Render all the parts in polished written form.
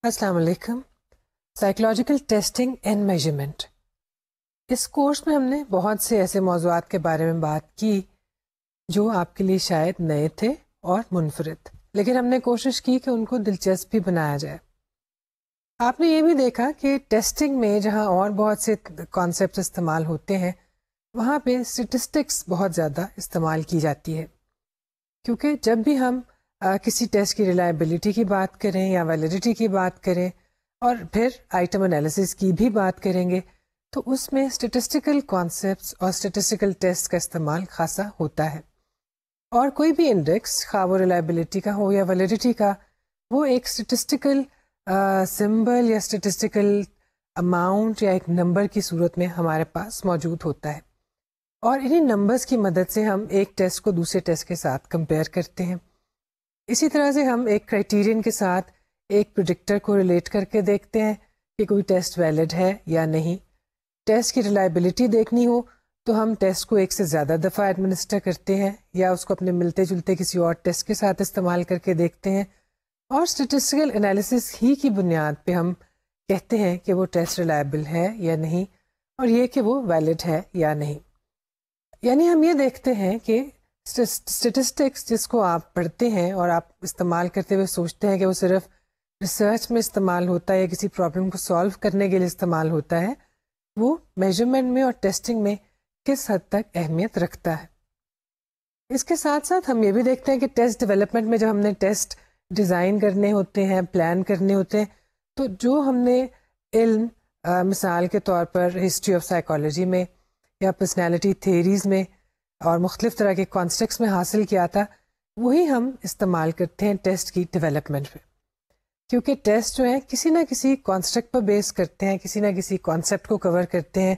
السلام علیکم. Psychological testing and measurement. اس کورس میں ہم نے بہت سے ایسے موضوعات کے بارے میں بات کی جو آپ کے لیے شاید نئے تھے اور منفرد، لیکن ہم نے کوشش کی کہ ان کو دلچسپ بھی بنایا جائے. آپ نے یہ بھی دیکھا کہ ٹیسٹنگ میں جہاں اور بہت سے کانسیپٹس استعمال ہوتے ہیں وہاں پہ اسٹیٹسٹکس بہت زیادہ استعمال کی جاتی ہے، کیونکہ جب بھی ہم کسی ٹیسٹ کی ریلائبلٹی کی بات کریں یا ویلیڈیٹی کی بات کریں اور پھر آئٹم انالیسس کی بھی بات کریں گے تو اس میں اسٹیٹسٹیکل کانسیپٹس اور اسٹیٹسٹیکل ٹیسٹ کا استعمال خاصا ہوتا ہے. اور کوئی بھی انڈیکس خواہ وہ ریلائبلٹی کا ہو یا ویلیڈیٹی کا، وہ ایک اسٹیٹسٹیکل سمبل یا اسٹیٹسٹیکل اماؤنٹ یا ایک نمبر کی صورت میں ہمارے پاس موجود ہوتا ہے، اور انہیں نمبرز کی مدد سے ہم ایک ٹیسٹ کو دوسرے ٹیسٹ کے ساتھ کمپیئر کرتے ہیں. اسی طرح سے ہم ایک کرائٹیرین کے ساتھ ایک پریڈکٹر کو ریلیٹ کر کے دیکھتے ہیں کہ کوئی ٹیسٹ ویلڈ ہے یا نہیں. ٹیسٹ کی ریلائبلٹی دیکھنی ہو تو ہم ٹیسٹ کو ایک سے زیادہ دفعہ ایڈمنسٹر کرتے ہیں یا اس کو اپنے ملتے جلتے کسی اور ٹیسٹ کے ساتھ استعمال کر کے دیکھتے ہیں، اور اسٹیٹسٹیکل انالیسس ہی کی بنیاد پہ ہم کہتے ہیں کہ وہ ٹیسٹ ریلائبل ہے یا نہیں، اور یہ کہ وہ ویلڈ ہے یا نہیں. یعنی ہم یہ دیکھتے ہیں کہ اسٹیٹسٹکس جس کو آپ پڑھتے ہیں اور آپ استعمال کرتے ہوئے سوچتے ہیں کہ وہ صرف ریسرچ میں استعمال ہوتا ہے یا کسی پرابلم کو سالو کرنے کے لیے استعمال ہوتا ہے، وہ میجرمنٹ میں اور ٹیسٹنگ میں کس حد تک اہمیت رکھتا ہے. اس کے ساتھ ساتھ ہم یہ بھی دیکھتے ہیں کہ ٹیسٹ ڈیولپمنٹ میں جب ہم نے ٹیسٹ ڈیزائن کرنے ہوتے ہیں، پلان کرنے ہوتے ہیں، تو جو ہم نے علم مثال کے طور پر ہسٹری آف سائیکالوجی میں یا پرسنالٹی تھیریز میں اور مختلف طرح کے کانسیپٹس میں حاصل کیا تھا، وہی ہم استعمال کرتے ہیں ٹیسٹ کی ڈیولپمنٹ میں، کیونکہ ٹیسٹ جو ہیں کسی نہ کسی کانسیپٹ پر بیس کرتے ہیں، کسی نہ کسی کانسیپٹ کو کور کرتے ہیں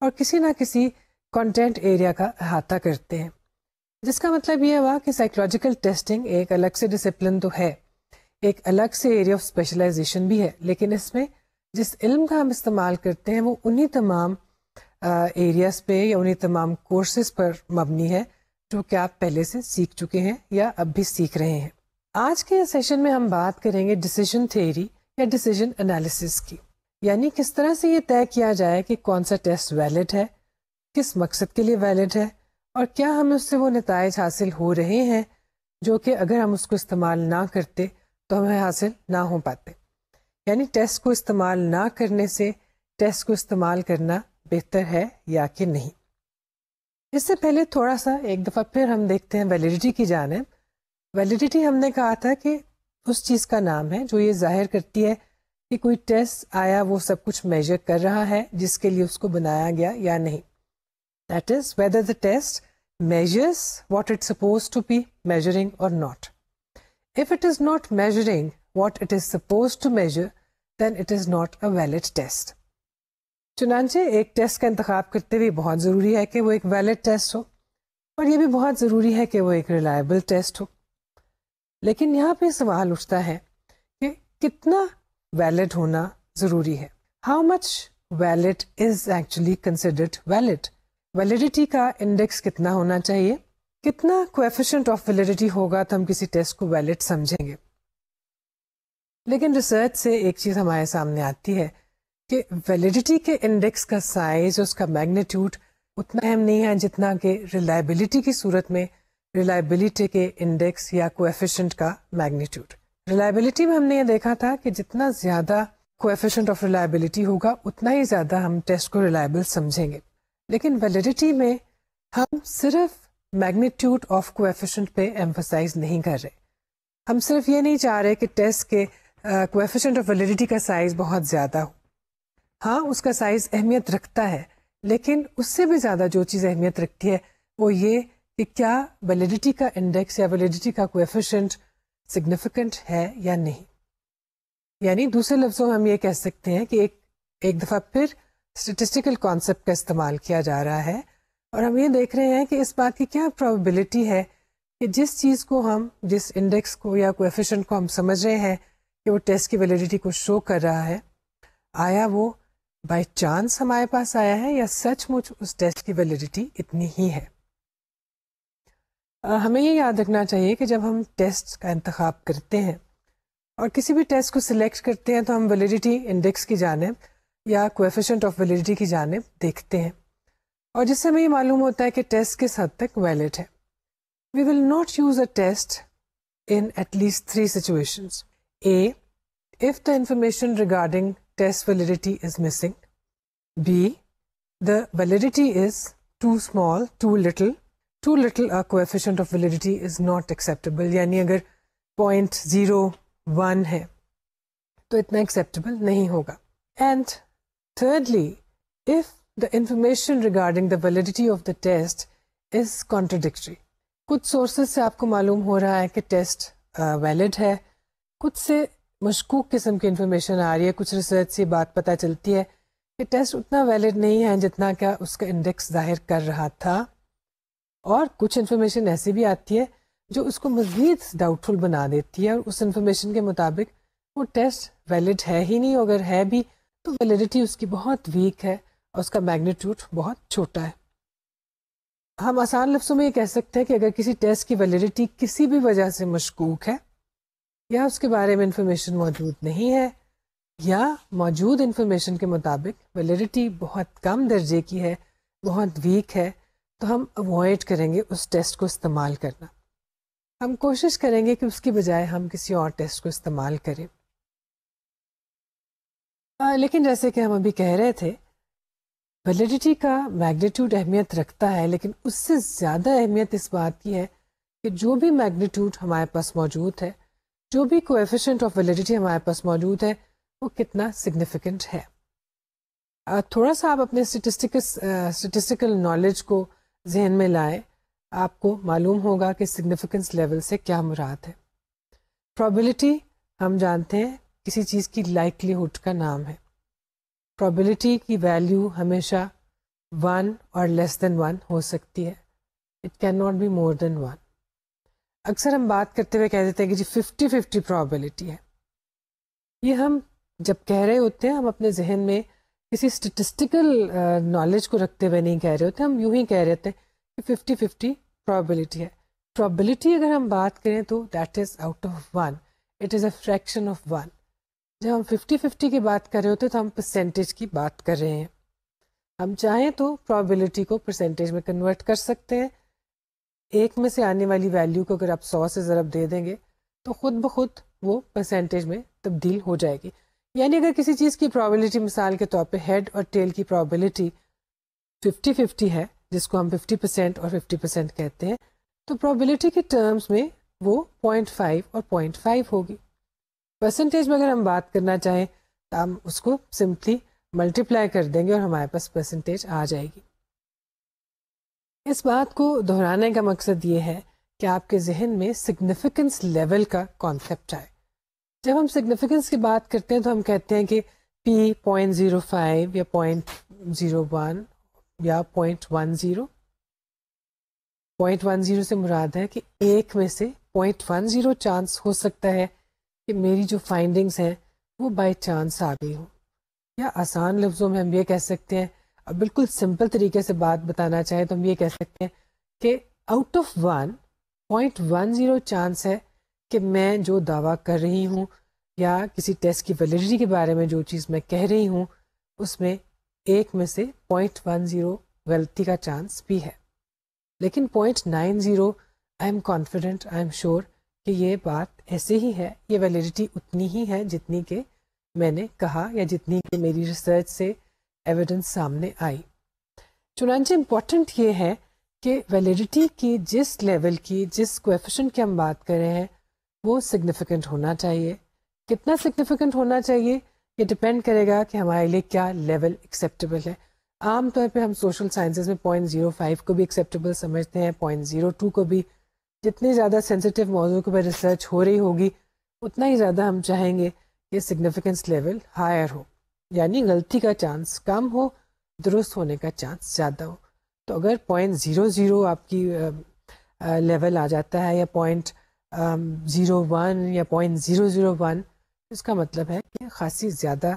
اور کسی نہ کسی کنٹینٹ ایریا کا احاطہ کرتے ہیں. جس کا مطلب یہ ہوا کہ سائیکولوجیکل ٹیسٹنگ ایک الگ سے ڈسپلن تو ہے، ایک الگ سے ایریا آف اسپیشلائزیشن بھی ہے، لیکن اس میں جس علم کا ہم استعمال کرتے ہیں وہ انہی تمام ایریاز پہ یا انہیں تمام کورسز پر مبنی ہے جو کہ آپ پہلے سے سیکھ چکے ہیں یا اب بھی سیکھ رہے ہیں. آج کے سیشن میں ہم بات کریں گے ڈیسیژن تھیوری یا ڈیسیژن انالیسس کی، یعنی کس طرح سے یہ طے کیا جائے کہ کون سا ٹیسٹ ویلڈ ہے، کس مقصد کے لیے ویلڈ ہے، اور کیا ہمیں اس سے وہ نتائج حاصل ہو رہے ہیں جو کہ اگر ہم اس کو استعمال نہ کرتے تو ہمیں حاصل نہ ہو پاتے. یعنی ٹیسٹ کو استعمال نہ کرنے سے ٹیسٹ کو استعمال کرنا بہتر ہے یا کہ نہیں. اس سے پہلے تھوڑا سا ایک دفعہ پھر ہم دیکھتے ہیں ویلیڈیٹی کی جانب. ویلیڈیٹی ہم نے کہا تھا کہ اس چیز کا نام ہے جو یہ ظاہر کرتی ہے کہ کوئی ٹیسٹ آیا وہ سب کچھ میجر کر رہا ہے جس کے لیے اس کو بنایا گیا یا نہیں. That is whether the test measures what it's supposed to be measuring or not. If it is not measuring what it is supposed to measure, then it is not a valid test. چنانچہ ایک test کا انتخاب کرتے ہوئے بہت ضروری ہے کہ وہ ایک ویلڈ ٹیسٹ ہو، اور یہ بھی بہت ضروری ہے کہ وہ ایک ریلائبل ٹیسٹ ہو. لیکن یہاں پہ سوال اٹھتا ہے کہ کتنا ویلڈ ہونا ضروری ہے. How much valid is actually considered valid. Validity کا انڈیکس کتنا ہونا چاہیے، کتنا کویفیشنٹ آف ویلڈیٹی ہوگا تو ہم کسی ٹیسٹ کو ویلڈ سمجھیں گے. لیکن ریسرچ سے ایک چیز ہمارے سامنے آتی ہے کہ ویلیڈیٹی کے انڈیکس کا سائز، اس کا میگنیٹیوڈ اتنا اہم نہیں ہے جتنا کہ ریلائبلٹی کی صورت میں ریلائبلٹی کے انڈیکس یا کویفیشنٹ کا میگنیٹیوڈ. ریلائبلٹی میں ہم نے یہ دیکھا تھا کہ جتنا زیادہ کویفیشنٹ آف ریلائبلٹی ہوگا اتنا ہی زیادہ ہم ٹیسٹ کو ریلائبل سمجھیں گے. لیکن ویلیڈیٹی میں ہم صرف میگنیٹیوڈ آف کویفیشنٹ پہ ایمفسائز نہیں کر رہے. ہم صرف یہ نہیں چاہ رہے کہ ٹیسٹ کے کویفیشنٹ آف ویلیڈیٹی کا سائز بہت زیادہ ہو. ہاں اس کا سائز اہمیت رکھتا ہے، لیکن اس سے بھی زیادہ جو چیز اہمیت رکھتی ہے وہ یہ کہ کیا ویلیڈیٹی کا انڈیکس یا ویلیڈیٹی کا کویفیشنٹ سگنیفیکنٹ ہے یا نہیں. یعنی دوسرے لفظوں میں ہم یہ کہہ سکتے ہیں کہ ایک دفعہ پھر اسٹیٹسٹیکل کانسیپٹ کا استعمال کیا جا رہا ہے، اور ہم یہ دیکھ رہے ہیں کہ اس بات کی کیا پروبیبلٹی ہے کہ جس چیز کو ہم، جس انڈیکس کو یا کویفیشنٹ کو ہم سمجھ رہے ہیں کہ وہ ٹیسٹ کی ویلیڈیٹی کو شو کر رہا ہے، آیا وہ بائی چانس ہمارے پاس آیا ہے یا سچ مچ اس ٹیسٹ کی ویلیڈیٹی اتنی ہی ہے. ہمیں یہ یاد رکھنا چاہیے کہ جب ہم ٹیسٹ کا انتخاب کرتے ہیں اور کسی بھی ٹیسٹ کو سلیکٹ کرتے ہیں تو ہم ویلیڈیٹی انڈیکس کی جانب یا کویفیشنٹ آف ویلیڈیٹی کی جانب دیکھتے ہیں، اور جس سے ہمیں یہ معلوم ہوتا ہے کہ ٹیسٹ کس حد تک ویلڈ ہے. We will not use a test in at least 3 situations. A, if the information regarding test validity is missing. B, the validity is too small, too little a coefficient of validity is not acceptable. یعنی اگر 0.01 ہے تو اتنا acceptable نہیں ہوگا. And thirdly, if the information regarding the validity of the test is contradictory. کچھ sources سے آپ کو معلوم ہو رہا ہے کہ ٹیسٹ ویلڈ ہے، کچھ سے مشکوک قسم کی انفارمیشن آ رہی ہے، کچھ ریسرچ سے بات پتہ چلتی ہے کہ ٹیسٹ اتنا ویلڈ نہیں ہے جتنا کہ اس کا انڈیکس ظاہر کر رہا تھا، اور کچھ انفارمیشن ایسی بھی آتی ہے جو اس کو مزید ڈاؤٹ فل بنا دیتی ہے، اور اس انفارمیشن کے مطابق وہ ٹیسٹ ویلڈ ہے ہی نہیں، اگر ہے بھی تو ویلڈیٹی اس کی بہت ویک ہے اور اس کا میگنیٹیوڈ بہت چھوٹا ہے. ہم آسان لفظوں میں یہ کہہ سکتے ہیں کہ اگر کسی ٹیسٹ کی ویلیڈیٹی کسی بھی وجہ سے مشکوک ہے، یا اس کے بارے میں انفارمیشن موجود نہیں ہے، یا موجود انفارمیشن کے مطابق ویلیڈیٹی بہت کم درجے کی ہے، بہت ویک ہے، تو ہم اوائڈ کریں گے اس ٹیسٹ کو استعمال کرنا. ہم کوشش کریں گے کہ اس کی بجائے ہم کسی اور ٹیسٹ کو استعمال کریں. لیکن جیسے کہ ہم ابھی کہہ رہے تھے، ویلیڈیٹی کا میگنیٹیوڈ اہمیت رکھتا ہے، لیکن اس سے زیادہ اہمیت اس بات کی ہے کہ جو بھی میگنیٹیوڈ ہمارے پاس موجود ہے، جو بھی کویفیشنٹ آف ویلیڈیٹی ہمارے پاس موجود ہے، وہ کتنا سگنیفیکنٹ ہے. تھوڑا سا آپ اپنے اسٹیٹسٹیکل نالج کو ذہن میں لائیں، آپ کو معلوم ہوگا کہ سگنیفیکنس لیول سے کیا مراد ہے. پرابیبلٹی ہم جانتے ہیں کسی چیز کی لائکلی ہوڈ کا نام ہے. پرابیبلٹی کی ویلیو ہمیشہ 1 اور لیس دین 1 ہو سکتی ہے. It can not be more than 1. اکثر ہم بات کرتے ہوئے کہہ دیتے ہیں کہ جی 50-50 پرابیبلٹی ہے. یہ ہم جب کہہ رہے ہوتے ہیں، ہم اپنے ذہن میں کسی اسٹیٹسٹیکل نالج کو رکھتے ہوئے نہیں کہہ رہے ہوتے، ہم یوں ہی کہہ رہے ہوتے ہیں کہ 50-50 پرابیبلٹی ہے. پرابیبلٹی اگر ہم بات کریں تو that is out of 1. It is a fraction of 1. جب ہم 50-50 کی بات کر رہے ہوتے تو ہم پرسنٹیج کی بات کر رہے ہیں. ہم چاہیں تو پرابیبلٹی کو پرسنٹیج میں کنورٹ کر سکتے ہیں. ایک میں سے آنے والی ویلیو کو اگر آپ 100 سے ضرب دے دیں گے تو خود بخود وہ پرسنٹیج میں تبدیل ہو جائے گی. یعنی اگر کسی چیز کی پرابیبلٹی مثال کے طور پہ ہیڈ اور ٹیل کی پرابیبلٹی 50-50 ہے، جس کو ہم 50% اور 50% کہتے ہیں، تو پرابیبلٹی کے ٹرمز میں وہ 0.5 اور 0.5 ہوگی. پرسنٹیج میں اگر ہم بات کرنا چاہیں تو ہم اس کو سمپلی ملٹیپلائی کر دیں گے اور ہمارے پاس پرسنٹیج آ جائے گی. اس بات کو دہرانے کا مقصد یہ ہے کہ آپ کے ذہن میں سگنیفیکنس لیول کا کانسیپٹ آئے. جب ہم سگنیفیکنس کی بات کرتے ہیں تو ہم کہتے ہیں کہ P 0.05 یا 0.01 یا 0.10. 0.10 سے مراد ہے کہ ایک میں سے 0.10 چانس ہو سکتا ہے کہ میری جو فائنڈنگز ہیں وہ بائی چانس آ گئی ہوں. یا آسان لفظوں میں ہم یہ کہہ سکتے ہیں، اور بالکل سمپل طریقے سے بات بتانا چاہیں تو ہم یہ کہہ سکتے ہیں کہ آؤٹ آف 1 0.10 چانس ہے کہ میں جو دعویٰ کر رہی ہوں یا کسی ٹیسٹ کی ویلیڈیٹی کے بارے میں جو چیز میں کہہ رہی ہوں اس میں ایک میں سے 0.10 غلطی کا چانس بھی ہے. لیکن 0.90 I am confident, I am sure کہ یہ بات ایسے ہی ہے، یہ ویلیڈیٹی اتنی ہی ہے جتنی کہ میں نے کہا یا جتنی کہ میری ریسرچ سے ایویڈنس سامنے آئی. چنانچہ امپورٹنٹ یہ ہے کہ ویلیڈیٹی کی جس لیول کی، جس کویفیشنٹ کی ہم بات کر رہے ہیں وہ سگنیفیکنٹ ہونا چاہیے. کتنا سگنیفیکنٹ ہونا چاہیے یہ ڈپینڈ کرے گا کہ ہمارے لیے کیا لیول ایکسیپٹیبل ہے. عام طور پہ ہم سوشل سائنسز میں 0.05 کو بھی ایکسیپٹیبل سمجھتے ہیں، 0.02 کو بھی. جتنی زیادہ سینسیٹیو موضوع کے اوپر ریسرچ ہو رہی ہوگی اتنا ہی زیادہ ہم چاہیں گے کہ سگنیفیکنس لیول ہائر ہو، یعنی غلطی کا چانس کم ہو، درست ہونے کا چانس زیادہ ہو. تو اگر 0.00 آپ کی لیول آ جاتا ہے یا 0.01 یا 0.001، اس کا مطلب ہے کہ خاصی زیادہ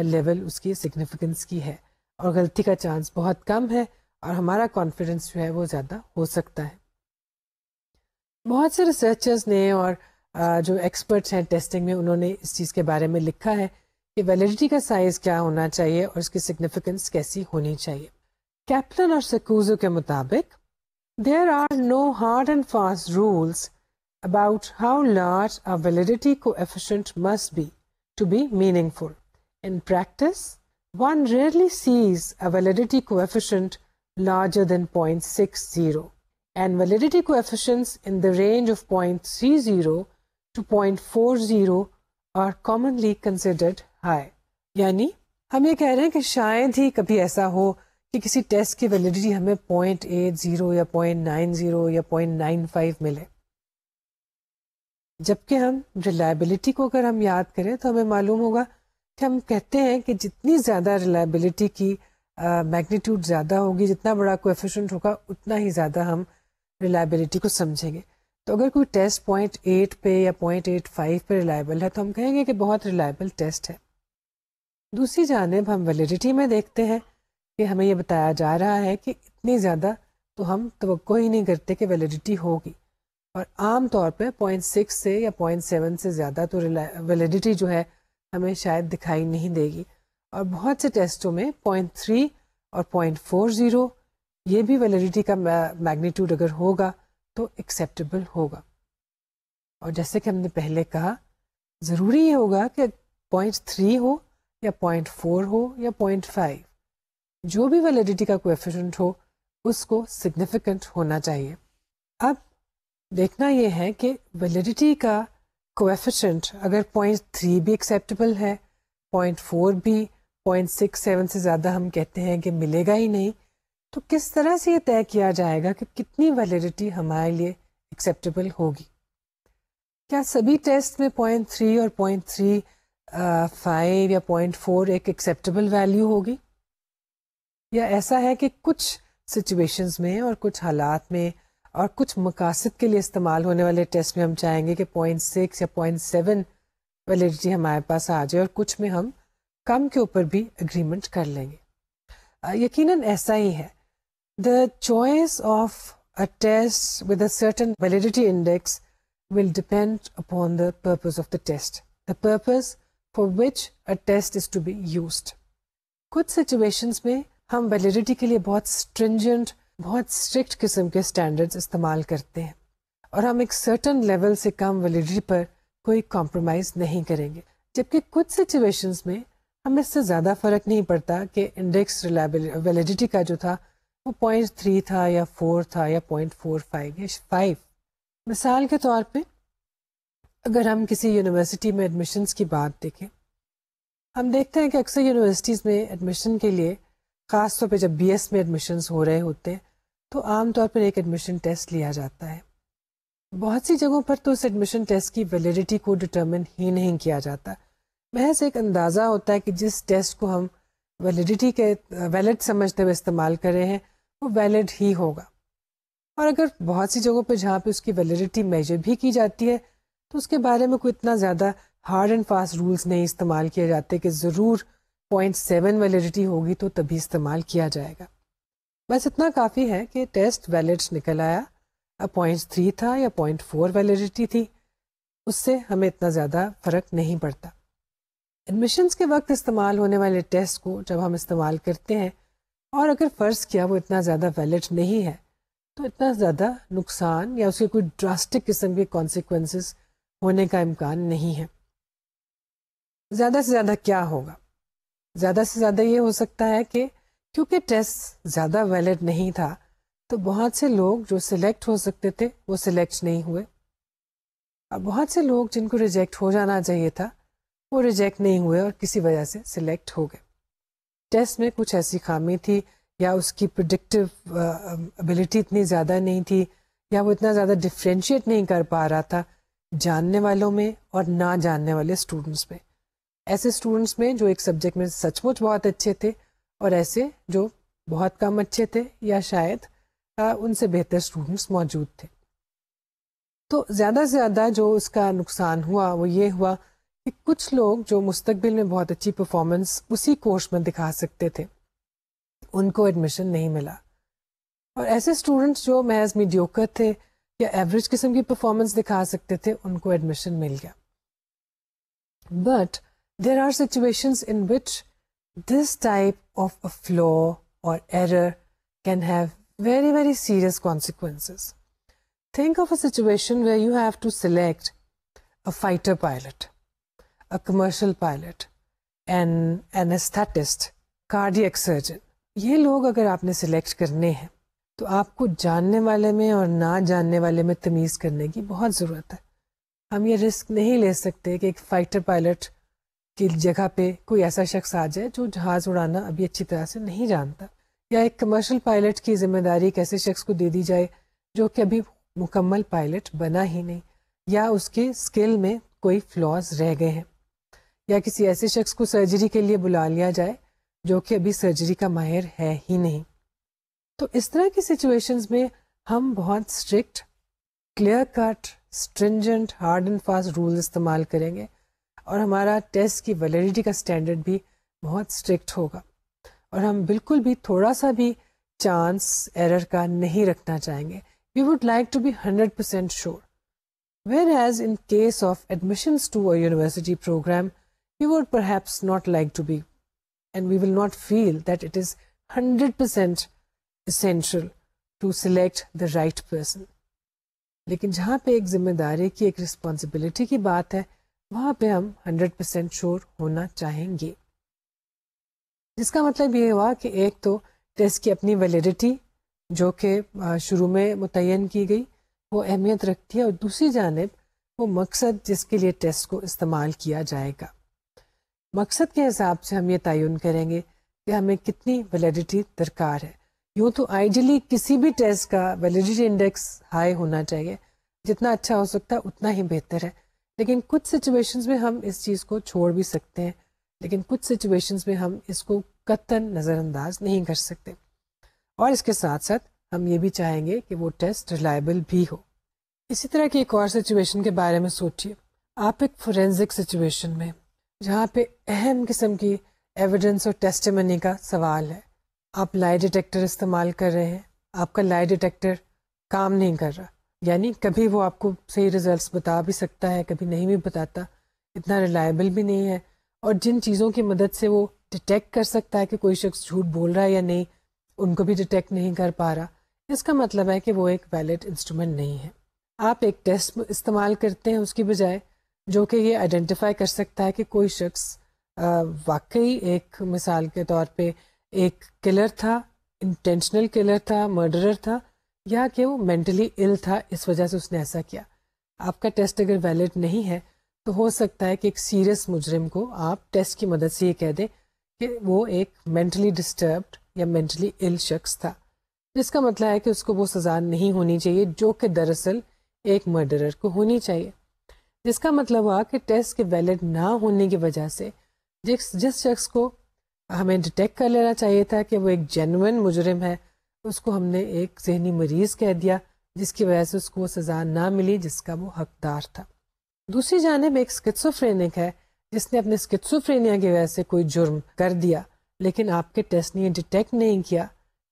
لیول اس کی سگنیفیکنس کی ہے اور غلطی کا چانس بہت کم ہے اور ہمارا کانفیڈنس جو ہے وہ زیادہ ہو سکتا ہے. بہت سے ریسرچرز نے اور جو ایکسپرٹس ہیں ٹیسٹنگ میں انہوں نے اس چیز کے بارے میں لکھا ہے کہ ویلیڈیٹی کا سائز کیا ہونا چاہیے اور اس کی سگنیفیکنس کیسی ہونی چاہیے. کیپلن اور سکوزو کے مطابق there are no hard and fast rules about how large a validity coefficient must be to be meaningful. In practice, one rarely sees a validity coefficient larger than 0.60, and validity coefficients in the range of 0.30 to 0.40 are commonly considered high. یعنی ہم یہ کہہ رہے ہیں کہ شاید ہی کبھی ایسا ہو کہ کسی ٹیسٹ کی ویلیڈیٹی ہمیں 0.80 یا 0.90 یا 0.95 ملے، جبکہ ہم ریلائبلٹی کو اگر ہم یاد کریں تو ہمیں معلوم ہوگا کہ ہم کہتے ہیں کہ جتنی زیادہ ریلائبلٹی کی میگنیٹیوڈ زیادہ ہوگی، جتنا بڑا کویفیشنٹ ہوگا اتنا ہی زیادہ ہم ریلائبلٹی کو سمجھیں گے. تو اگر کوئی ٹیسٹ 0.8 پہ یا 0.85 پہ ریلائبل ہے تو ہم کہیں گے کہ بہت ریلائبل ٹیسٹ ہے. دوسری جانب ہم ویلیڈیٹی میں دیکھتے ہیں کہ ہمیں یہ بتایا جا رہا ہے کہ اتنی زیادہ تو ہم توقع ہی نہیں کرتے کہ ویلیڈیٹی ہوگی، اور عام طور پہ 0.6 سے یا 0.7 سے زیادہ تو ویلیڈیٹی جو ہے ہمیں شاید دکھائی نہیں دے گی. اور بہت سے ٹیسٹوں میں 0.3 اور 0.40 یہ بھی ویلیڈیٹی کا میگنیٹیوڈ اگر ہوگا تو ایکسیپٹیبل ہوگا. اور جیسے کہ ہم نے پہلے کہا، ضروری یہ ہوگا کہ 0.3 ہو یا 0.4 ہو یا 0.5، جو بھی ویلیڈیٹی کا کویفیشنٹ ہو اس کو سگنیفیکنٹ ہونا چاہیے. اب دیکھنا یہ ہے کہ ویلیڈیٹی کا کویفیشنٹ اگر 0.3 بھی ایکسیپٹیبل ہے، 0.4 بھی، 0.67 سے زیادہ ہم کہتے ہیں کہ ملے گا ہی نہیں، تو کس طرح سے یہ طے کیا جائے گا کہ کتنی ویلیڈیٹی ہمارے لیے ایکسیپٹیبل ہوگی؟ کیا سبھی ٹیسٹ میں 0.3 اور 0.35 یا 0.4 ایک ایکسیپٹیبل ویلیو ہوگی، یا ایسا ہے کہ کچھ سچویشنز میں اور کچھ حالات میں اور کچھ مقاصد کے لیے استعمال ہونے والے ٹیسٹ میں ہم چاہیں گے کہ 0.6 یا 0.7 ویلیڈیٹی ہمارے پاس آ جائے، اور کچھ میں ہم کم کے اوپر بھی اگریمنٹ کر لیں گے؟ یقیناً ایسا ہی ہے. The choice of a test with a certain validity index will depend upon the purpose of the test, the purpose for which a test is to be used. کچھ سچویشنز میں ہم ویلیڈیٹی کے لیے بہت اسٹرنجنٹ، بہت strict قسم کے standards استعمال کرتے ہیں، اور ہم ایک سرٹن لیول سے کم ویلیڈیٹی پر کوئی کمپرومائز نہیں کریں گے. جبکہ کچھ سچویشنز میں ہمیں اس سے زیادہ فرق نہیں پڑتا کہ انڈیکس ویلیڈیٹی کا جو تھا وہ 0.3 تھا یا 4 تھا یا 0.45 یا 5. مثال کے طور پہ اگر ہم کسی یونیورسٹی میں ایڈمیشنز کی بات دیکھیں، ہم دیکھتے ہیں کہ اکثر یونیورسٹیز میں ایڈمیشن کے لیے، خاص طور پہ جب بی ایس میں ایڈمیشنز ہو رہے ہوتے ہیں، تو عام طور پر ایک ایڈمیشن ٹیسٹ لیا جاتا ہے. بہت سی جگہوں پر تو اس ایڈمیشن ٹیسٹ کی ویلیڈیٹی کو ڈٹرمن ہی نہیں کیا جاتا، محض ایک اندازہ ہوتا ہے کہ جس ٹیسٹ کو ہم ویلیڈیٹی کے ویلڈ سمجھتے ہوئے استعمال کر رہے ہیں وہ ویلڈ ہی ہوگا. اور اگر بہت سی جگہوں پہ جہاں پہ اس کی ویلیڈیٹی میجر بھی کی جاتی ہے تو اس کے بارے میں کوئی اتنا زیادہ ہارڈ اینڈ فاسٹ رولز نہیں استعمال کیے جاتے کہ ضرور 0.7 ویلیڈیٹی ہوگی تو تبھی استعمال کیا جائے گا. بس اتنا کافی ہے کہ ٹیسٹ ویلڈ نکل آیا، 0.3 تھا یا 0.4 ویلیڈیٹی تھی، اس سے ہمیں اتنا زیادہ فرق نہیں پڑتا. ایڈمیشنز کے وقت استعمال ہونے والے ٹیسٹ کو جب ہم استعمال کرتے ہیں اور اگر فرض کیا وہ اتنا زیادہ ویلڈ نہیں ہے تو اتنا زیادہ نقصان یا اس کے کوئی ڈراسٹک قسم کے کانسیکوینسز ہونے کا امکان نہیں ہے. زیادہ سے زیادہ کیا ہوگا؟ زیادہ سے زیادہ یہ ہو سکتا ہے کہ کیونکہ ٹیسٹ زیادہ ویلڈ نہیں تھا تو بہت سے لوگ جو سلیکٹ ہو سکتے تھے وہ سلیکٹ نہیں ہوئے، اور بہت سے لوگ جن کو ریجیکٹ ہو جانا چاہیے تھا وہ ریجیکٹ نہیں ہوئے اور کسی وجہ سے سلیکٹ ہو گئے. ٹیسٹ میں کچھ ایسی خامی تھی، یا اس کی پریڈکٹیو ابیلٹی اتنی زیادہ نہیں تھی، یا وہ اتنا زیادہ ڈفرینشیٹ نہیں کر پا رہا تھا جاننے والوں میں اور نہ جاننے والے اسٹوڈنٹس میں. ایسے اسٹوڈنٹس میں جو ایک سبجیکٹ میں سچ مچ بہت اچھے تھے، اور ایسے جو بہت کم اچھے تھے یا شاید ان سے بہتر اسٹوڈنٹس موجود تھے. تو زیادہ سے زیادہ جو اس کا نقصان ہوا وہ یہ ہوا کہ کچھ لوگ جو مستقبل میں بہت اچھی پرفارمنس اسی کورس میں دکھا سکتے تھے ان کو ایڈمیشن نہیں ملا، اور ایسے اسٹوڈنٹس جو محض میڈیوکر تھے یا ایوریج قسم کی پرفارمنس دکھا سکتے تھے, ان کو ایڈمیشن مل گیا. But there are situations in which this type of a flaw or error can have very, very serious consequences. Think of a situation where you have to select a fighter pilot, a commercial pilot, an anesthetist, cardiac surgeon. یہ لوگ اگر آپ نے select کرنے ہیں تو آپ کو جاننے والے میں اور نہ جاننے والے میں تمیز کرنے کی بہت ضرورت ہے. ہم یہ رسک نہیں لے سکتے کہ ایک فائٹر پائلٹ کی جگہ پہ کوئی ایسا شخص آ جائے جو جہاز اڑانا ابھی اچھی طرح سے نہیں جانتا, یا ایک کمرشل پائلٹ کی ذمہ داری ایک ایسے شخص کو دے دی جائے جو کہ ابھی مکمل پائلٹ بنا ہی نہیں, یا اس کے اسکل میں کوئی فلاز رہ گئے ہیں, یا کسی ایسے شخص کو سرجری کے لیے بلا لیا جائے جو کہ ابھی سرجری کا ماہر ہے ہی نہیں. تو اس طرح کی سچویشنز میں ہم بہت strict, clear cut, stringent, hard and fast rule استعمال کریں گے, اور ہمارا ٹیسٹ کی ویلیڈیٹی کا اسٹینڈرڈ بھی بہت اسٹرکٹ ہوگا, اور ہم بالکل بھی تھوڑا سا بھی چانس ایرر کا نہیں رکھنا چاہیں گے. We would like to be 100% sure. Whereas in case of admissions to a university program, we would perhaps not like to be, and we will not feel that it is 100% essential to select the right person. لیکن جہاں پہ ایک ذمہ داری کی, ایک responsibility کی بات ہے, وہاں پہ ہم 100% شور ہونا چاہیں گے. جس کا مطلب یہ ہوا کہ ایک تو ٹیسٹ کی اپنی ویلیڈیٹی جو کہ شروع میں متعین کی گئی وہ اہمیت رکھتی ہے, اور دوسری جانب وہ مقصد جس کے لیے ٹیسٹ کو استعمال کیا جائے گا. مقصد کے حساب سے ہم یہ تعین کریں گے کہ ہمیں کتنی ویلیڈیٹی درکار ہے. یوں تو آئیڈیلی کسی بھی ٹیسٹ کا ویلیڈیٹی انڈیکس ہائی ہونا چاہیے, جتنا اچھا ہو سکتا ہے اتنا ہی بہتر ہے. لیکن کچھ سچویشنز میں ہم اس چیز کو چھوڑ بھی سکتے ہیں, لیکن کچھ سچویشنز میں ہم اس کو قطعاً نظر انداز نہیں کر سکتے. اور اس کے ساتھ ساتھ ہم یہ بھی چاہیں گے کہ وہ ٹیسٹ ریلائبل بھی ہو. اسی طرح کی ایک اور سچویشن کے بارے میں سوچیے. آپ ایک فورینزک سچویشن میں جہاں پہ اہم قسم کی ایویڈنس اور ٹیسٹیمنی کا سوال ہے, آپ لائی ڈیٹیکٹر استعمال کر رہے ہیں, آپ کا لائی ڈیٹیکٹر کام نہیں کر رہا, یعنی کبھی وہ آپ کو صحیح ریزلٹس بتا بھی سکتا ہے, کبھی نہیں بھی بتاتا, اتنا ریلائبل بھی نہیں ہے, اور جن چیزوں کی مدد سے وہ ڈیٹیکٹ کر سکتا ہے کہ کوئی شخص جھوٹ بول رہا ہے یا نہیں, ان کو بھی ڈیٹیکٹ نہیں کر پا رہا. اس کا مطلب ہے کہ وہ ایک ویلڈ انسٹرومنٹ نہیں ہے. آپ ایک ٹیسٹ استعمال کرتے ہیں اس کی بجائے جو کہ یہ آئیڈینٹیفائی کر سکتا ہے کہ کوئی شخص واقعی ایک مثال کے طور پہ ایک کلر تھا, انٹینشنل کلر تھا, مرڈرر تھا, یا کہ وہ مینٹلی ال تھا, اس وجہ سے اس نے ایسا کیا. آپ کا ٹیسٹ اگر ویلڈ نہیں ہے تو ہو سکتا ہے کہ ایک سیریس مجرم کو آپ ٹیسٹ کی مدد سے یہ کہہ دیں کہ وہ ایک مینٹلی ڈسٹربڈ یا مینٹلی ال شخص تھا, جس کا مطلب ہے کہ اس کو وہ سزا نہیں ہونی چاہیے جو کہ دراصل ایک مرڈرر کو ہونی چاہیے. جس کا مطلب ہوا کہ ٹیسٹ کے ویلڈ نہ ہونے کی وجہ سے جس شخص کو ہمیں ڈیٹیکٹ کر لینا چاہیے تھا کہ وہ ایک جینوئن مجرم ہے, اس کو ہم نے ایک ذہنی مریض کہہ دیا, جس کی وجہ سے اس کو وہ سزا نہ ملی جس کا وہ حقدار تھا. دوسری جانب ایک اسکیزوفرینک ہے جس نے اپنے اسکیزوفرینیا کی وجہ سے کوئی جرم کر دیا, لیکن آپ کے ٹیسٹ نے یہ ڈیٹیکٹ نہیں کیا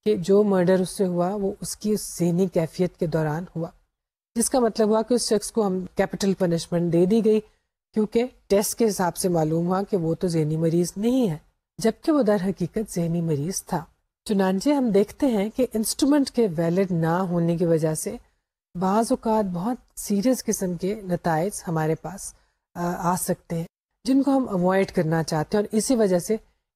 کہ جو مرڈر اس سے ہوا وہ اس کی ذہنی کیفیت کے دوران ہوا, جس کا مطلب ہوا کہ اس شخص کو ہم کیپٹل پنشمنٹ دے دی گئی, کیونکہ ٹیسٹ کے حساب سے معلوم ہوا کہ وہ تو ذہنی مریض نہیں ہے, جبکہ وہ در حقیقت ذہنی مریض تھا. چنانچہ ہم دیکھتے ہیں کہ انسٹرومنٹ کے ویلڈ نہ ہونے کی وجہ سے بعض اوقات بہت سیریس قسم کے نتائج ہمارے پاس آ سکتے ہیں جن کو ہم اوائڈ کرنا چاہتے ہیں, اور اسی وجہ سے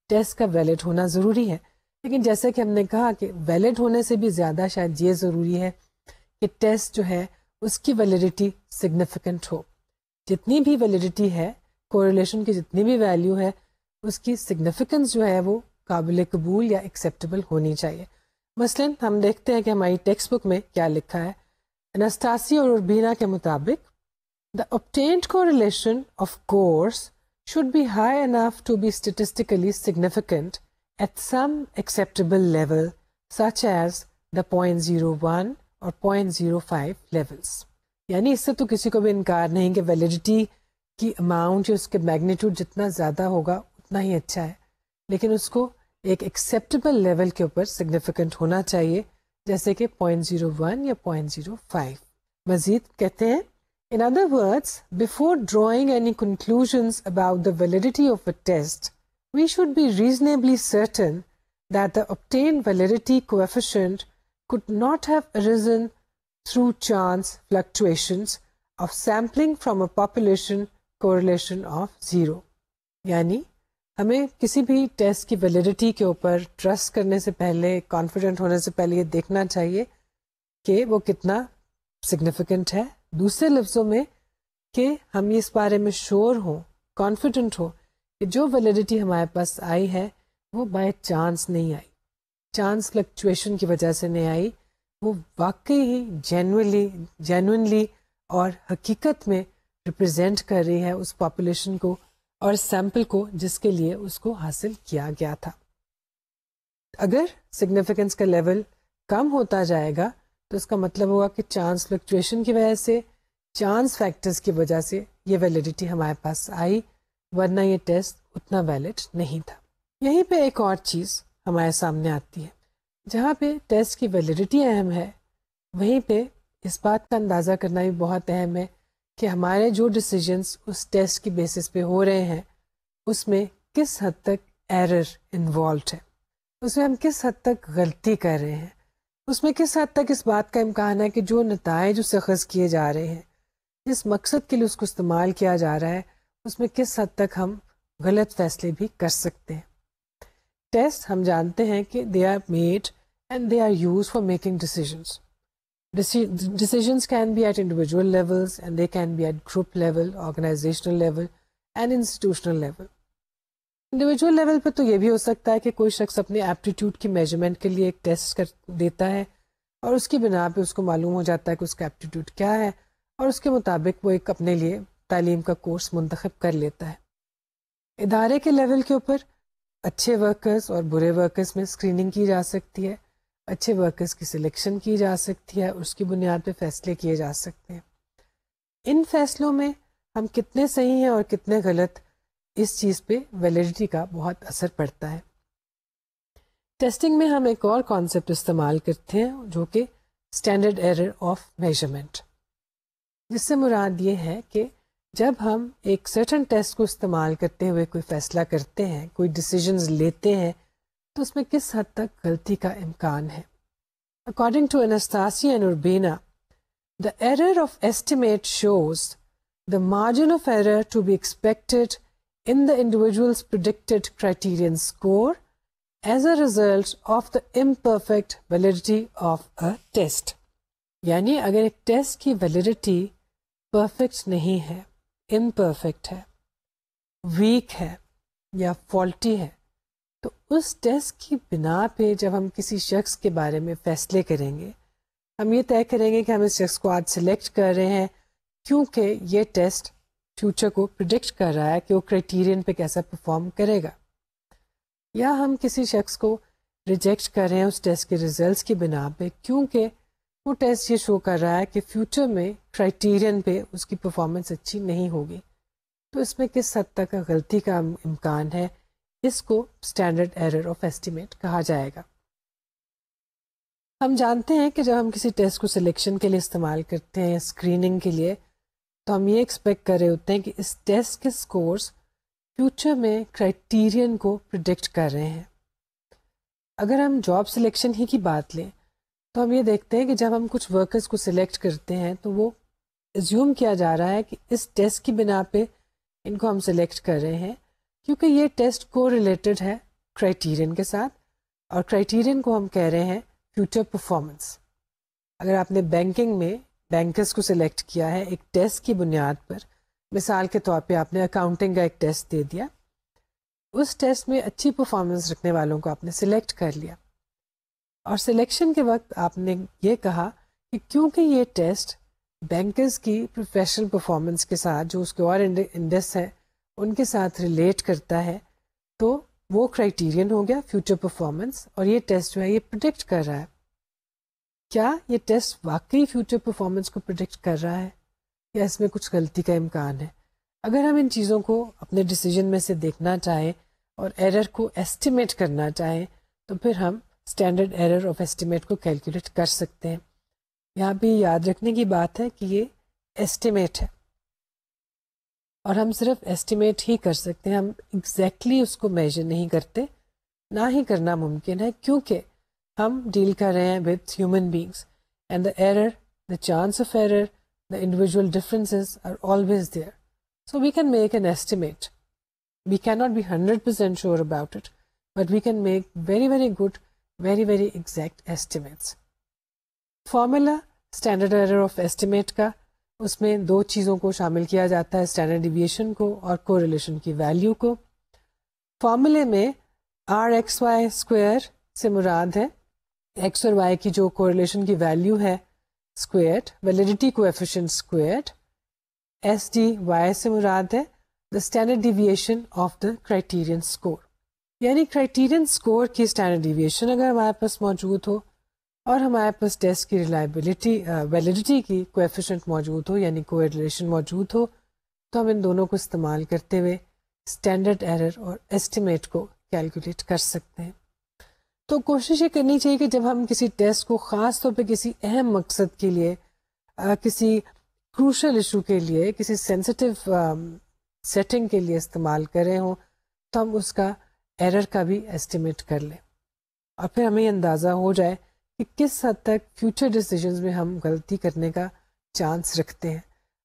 ٹیسٹ کا ویلڈ ہونا ضروری ہے. لیکن جیسے کہ ہم نے کہا کہ ویلڈ ہونے سے بھی زیادہ شاید یہ ضروری ہے کہ ٹیسٹ جو ہے اس کی ویلیڈیٹی سگنیفیکنٹ ہو. جتنی بھی ویلیڈیٹی ہے, کوریلیشن کی جتنی بھی ویلیو ہے, اس کی سگنیفیکنس جو ہے وہ قابل قبول یا ایکسیپٹیبل ہونی چاہیے. مثلا ہم دیکھتے ہیں کہ ہماری ٹیکسٹ بک میں کیا لکھا ہے. انستاسی اور اربینا کے مطابق دا obtained correlation of course should be high enough to be statistically significant at some acceptable level such as the 0.01 اور 0.05 levels. یعنی اس سے تو کسی کو بھی انکار نہیں کہ ویلیڈیٹی کی اماؤنٹ یا اس کے میگنیٹیوڈ جتنا زیادہ ہوگا اتنا ہی اچھا ہے, لیکن اس کو ایک ایکسیپٹیبل لیول کے اوپر سگنیفیکنٹ ہونا چاہیے, جیسے کہ 0.01 یا 0.05. مزید کہتے ہیں in other words, before drawing any conclusions about the validity of a test, we should be reasonably certain that the obtained validity coefficient could not have arisen through chance fluctuations of sampling from a population correlation of 0. یعنی ہمیں کسی بھی test کی validity کے اوپر trust کرنے سے پہلے، کانفیڈنٹ ہونے سے پہلے یہ دیکھنا چاہیے کہ وہ کتنا سگنیفیکنٹ ہے. دوسرے لفظوں میں کہ ہم اس بارے میں شور ہوں، کانفیڈنٹ ہو کہ جو ویلیڈیٹی ہمارے پاس آئی ہے وہ بائی چانس نہیں آئی، چانس فلکچویشن کی وجہ سے نہیں آئی، وہ واقعی ہی جینوئنلی اور حقیقت میں ریپرزینٹ کر رہی ہے اس پاپولیشن کو اور سیمپل کو جس کے لیے اس کو حاصل کیا گیا تھا. اگر سگنیفیکنس کا لیول کم ہوتا جائے گا تو اس کا مطلب ہوگا کہ چانس فلکچویشن کی وجہ سے، چانس فیکٹرز کی وجہ سے یہ ویلیڈیٹی ہمارے پاس آئی، ورنہ یہ ٹیسٹ اتنا ویلڈ نہیں تھا. یہیں پہ ایک اور چیز ہمارے سامنے آتی ہے، جہاں پہ ٹیسٹ کی ویلیڈیٹی اہم ہے وہیں پہ اس بات کا اندازہ کرنا بھی بہت اہم ہے کہ ہمارے جو ڈیسیجنس اس ٹیسٹ کی بیسس پہ ہو رہے ہیں اس میں کس حد تک ایرر انوالوڈ ہے، اس میں ہم کس حد تک غلطی کر رہے ہیں، اس میں کس حد تک اس بات کا امکان ہے کہ جو نتائج اسے اخذ کیے جا رہے ہیں، جس مقصد کے لیے اس کو استعمال کیا جا رہا ہے، اس میں کس حد تک ہم غلط فیصلے بھی کر سکتے ہیں. ٹیسٹ ہم جانتے ہیں کہ they are made and they are use for making decisions. Decisions can be at individual levels and they can be at group level, organizational level and institutional level. Individual level پہ تو یہ بھی ہو سکتا ہے کہ کوئی شخص اپنے ایپٹیٹیوڈ کی میجرمنٹ کے لیے ایک ٹیسٹ دیتا ہے اور اس کی بنا پہ اس کو معلوم ہو جاتا ہے کہ اس کا ایپٹیٹیوڈ کیا ہے اور اس کے مطابق وہ ایک اپنے لیے تعلیم کا کورس منتخب کر لیتا ہے. ادارے کے لیول کے اوپر اچھے ورکرز اور برے ورکرز میں اسکریننگ کی جا سکتی ہے، اچھے ورکرز کی سلیکشن کی جا سکتی ہے، اس کی بنیاد پہ فیصلے کیے جا سکتے ہیں. ان فیصلوں میں ہم کتنے صحیح ہیں اور کتنے غلط، اس چیز پہ ویلیڈیٹی کا بہت اثر پڑتا ہے. ٹیسٹنگ میں ہم ایک اور کانسیپٹ استعمال کرتے ہیں جو کہ اسٹینڈرڈ ایرر آف میجرمنٹ، جس سے مراد یہ ہے کہ جب ہم ایک سرٹن ٹیسٹ کو استعمال کرتے ہوئے کوئی فیصلہ کرتے ہیں، کوئی ڈیسیژنز لیتے ہیں، تو اس میں کس حد تک غلطی کا امکان ہے. According to Anastasia and Urbina, the error of estimate shows the margin of error to be expected in the individual's predicted criterion score as a result of the imperfect validity of a test. یعنی اگر ایک test کی validity perfect نہیں ہے، imperfect ہے، week ہے یا faulty ہے، تو اس ٹیسٹ کی بنا پہ جب ہم کسی شخص کے بارے میں فیصلے کریں گے، ہم یہ طے کریں گے کہ ہم اس شخص کو آج سلیکٹ کر رہے ہیں کیونکہ یہ ٹیسٹ فیوچر کو پریڈکٹ کر رہا ہے کہ وہ کرائٹیرین پہ کیسا پرفارم کرے گا، یا ہم کسی شخص کو ریجیکٹ کر رہے ہیں اس ٹیسٹ کے ریزلٹس کی بنا پہ کیونکہ وہ ٹیسٹ یہ شو کر رہا ہے کہ فیوچر میں کرائٹیرین پہ اس کی پرفارمنس اچھی نہیں ہوگی. تو اس میں کس حد تک غلطی کا امکان ہے، اس کو اسٹینڈرڈ ایرر آف ایسٹیمیٹ کہا جائے گا. ہم جانتے ہیں کہ جب ہم کسی ٹیسٹ کو سلیکشن کے لیے استعمال کرتے ہیں، اسکریننگ کے لیے، تو ہم یہ ایکسپیکٹ کر رہے ہوتے ہیں کہ اس ٹیسٹ کے اسکورس فیوچر میں کرائٹیرین کو پریڈکٹ کر رہے ہیں. اگر ہم جاب سلیکشن ہی کی بات لیں تو ہم یہ دیکھتے ہیں کہ جب ہم کچھ ورکرز کو سلیکٹ کرتے ہیں تو وہ ایزیوم کیا جا رہا ہے کہ اس ٹیسٹ کی بنا پہ ان کو ہم سلیکٹ کر رہے ہیں کیونکہ یہ ٹیسٹ کو ریلیٹڈ ہے کرائٹیرین کے ساتھ، اور کرائٹیرین کو ہم کہہ رہے ہیں فیوچر پرفارمنس. اگر آپ نے بینکنگ میں بینکرز کو سلیکٹ کیا ہے ایک ٹیسٹ کی بنیاد پر، مثال کے طور پہ آپ نے اکاؤنٹنگ کا ایک ٹیسٹ دے دیا، اس ٹیسٹ میں اچھی پرفارمنس رکھنے والوں کو آپ نے سلیکٹ کر لیا، اور سلیکشن کے وقت آپ نے یہ کہا کہ کیونکہ یہ ٹیسٹ بینکرز کی پروفیشنل پرفارمنس کے ساتھ، جو اس کے اور انڈیس ہیں ان کے ساتھ ریلیٹ کرتا ہے، تو وہ کرائٹیرین ہو گیا فیوچر پرفارمنس، اور یہ ٹیسٹ جو ہے یہ پریڈکٹ کر رہا ہے. کیا یہ ٹیسٹ واقعی فیوچر پرفارمنس کو پریڈکٹ کر رہا ہے یا اس میں کچھ غلطی کا امکان ہے؟ اگر ہم ان چیزوں کو اپنے ڈیسیجن میں سے دیکھنا چاہیں اور ایرر کو ایسٹیمیٹ کرنا چاہیں تو پھر ہم اسٹینڈرڈ ایرر آف ایسٹیمیٹ کو کیلکولیٹ کر سکتے ہیں. یہاں پہ یاد رکھنے کی بات ہے کہ یہ ایسٹیمیٹ ہے اور ہم صرف ایسٹیمیٹ ہی کر سکتے ہیں، ہم ایگزیکٹلی اس کو میجر نہیں کرتے، نہ ہی کرنا ممکن ہے، کیونکہ ہم ڈیل کر رہے ہیں with human beings and the error, the chance of error, the individual differences are always there. So we can make an estimate. We cannot be 100% sure about it, but we can make very, very good, very, very exact estimates. Formula, standard error of estimate کا، اس میں دو چیزوں کو شامل کیا جاتا ہے، standard deviation کو اور کوریلیشن کی ویلیو کو. فارمولے میں آر ایکس وائی اسکوئر سے مراد ہے ایکس اور وائی کی جو کوریلیشن کی ویلیو ہے squared, validity coefficient squared. S D Y سے مراد ہے the standard deviation of the criterion score, یعنی کرائٹیرین اسکور کی اسٹینڈرڈ ڈیویشن اگر ہمارے پاس موجود ہو اور ہمارے پاس ٹیسٹ کی ریلائبلٹی ویلیڈیٹی کی کوایفیشنٹ موجود ہو، یعنی کوریلیشن موجود ہو، تو ہم ان دونوں کو استعمال کرتے ہوئے اسٹینڈرڈ ایرر اور ایسٹیمیٹ کو کیلکولیٹ کر سکتے ہیں. تو کوشش یہ کرنی چاہیے کہ جب ہم کسی ٹیسٹ کو خاص طور پہ کسی اہم مقصد کے لیے، کسی کروشل ایشو کے لیے، کسی سینسٹیو سیٹنگ کے لیے استعمال کر رہے ہوں، تو ہم اس کا ایرر کا بھی ایسٹیمیٹ کر لیں اور پھر ہمیں اندازہ ہو جائے کہ کس حد تک فیوچر ڈیسیجنز میں ہم غلطی کرنے کا چانس رکھتے ہیں.